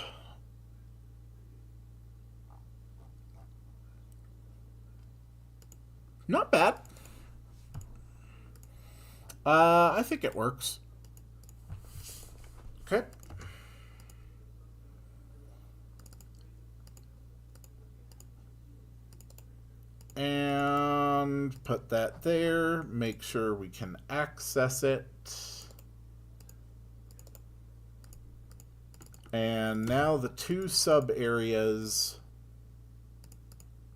Not bad. I think it works. Okay. And put that there. Make sure we can access it. And now the two sub areas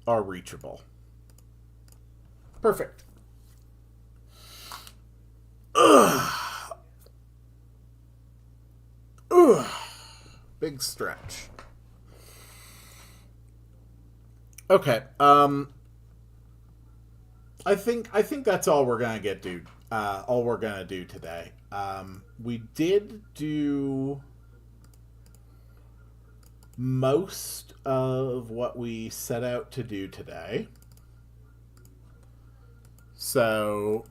are reachable. Perfect. Ugh. Ugh. Big stretch. Okay. I think that's all we're gonna get do. All we're gonna do today. We did do most of what we set out to do today. So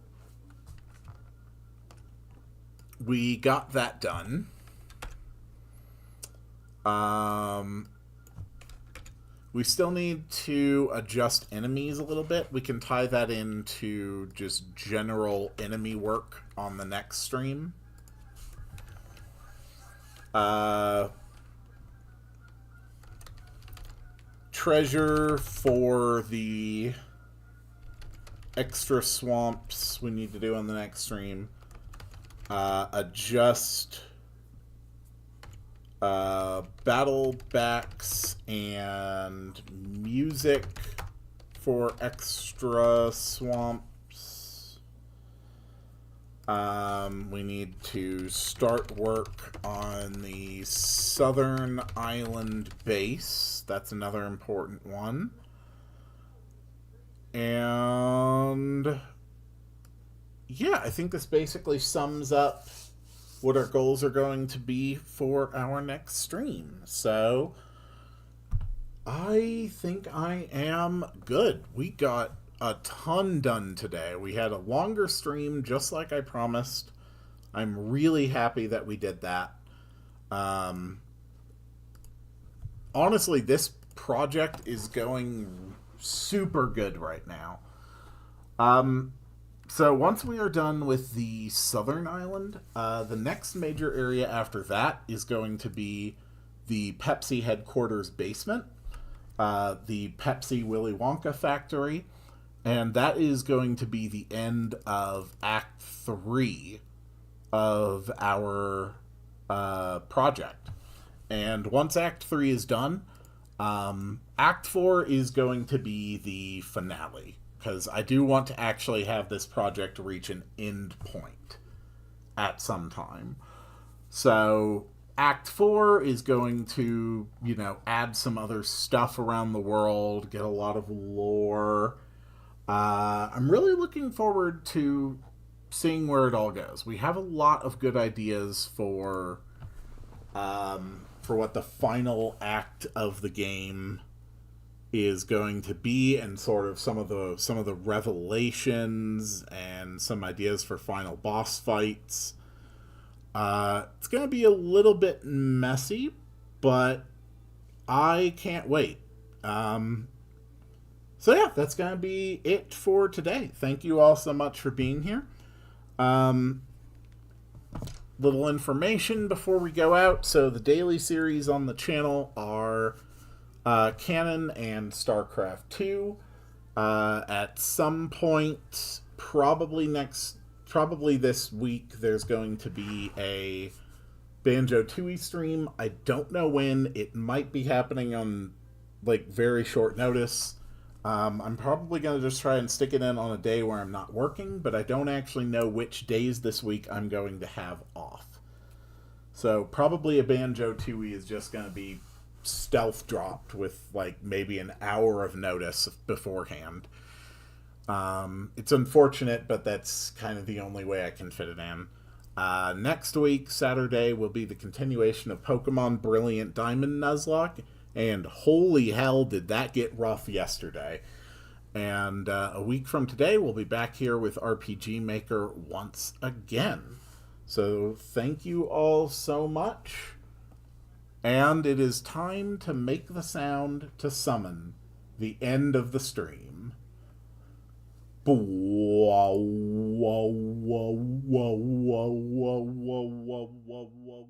we got that done. We still need to adjust enemies a little bit. We can tie that into just general enemy work on the next stream. Treasure for the extra swamps we need to do on the next stream. Adjust battle backs and music for extra swamps. We need to start work on the southern island base. That's another important one. And yeah, I think this basically sums up what our goals are going to be for our next stream. So I think I am good. We got a ton done today. We had a longer stream just like I promised. I'm really happy that we did that. Honestly, this project is going super good right now. So once we are done with the southern island, the next major area after that is going to be the Pepsi headquarters basement, the Pepsi Willy Wonka factory, and that is going to be the end of Act 3 of our project. And once Act 3 is done, Act 4 is going to be the finale, because I do want to actually have this project reach an end point at some time. So Act 4 is going to, add some other stuff around the world, get a lot of lore. I'm really looking forward to seeing where it all goes. We have a lot of good ideas for what the final act of the game is going to be, and sort of some of the revelations and some ideas for final boss fights. It's going to be a little bit messy, but I can't wait. So yeah, that's going to be it for today. Thank you all so much for being here. Um, little information before we go out. So the daily series on the channel are Canon and StarCraft 2. At some point, probably this week, there's going to be a Banjo Tooie stream. I don't know when. It might be happening on like very short notice. I'm probably going to just try and stick it in on a day where I'm not working, but I don't actually know which days this week I'm going to have off. So probably a Banjo Tooie is just going to be stealth dropped with like maybe an hour of notice beforehand. It's unfortunate, but that's kind of the only way I can fit it in. Next week, Saturday, will be the continuation of Pokemon Brilliant Diamond Nuzlocke. And holy hell, did that get rough yesterday. And a week from today, we'll be back here with RPG Maker once again. So thank you all so much. And it is time to make the sound to summon the end of the stream. Wow, wow, wow, wow, wow, wow, wow, wow, wow.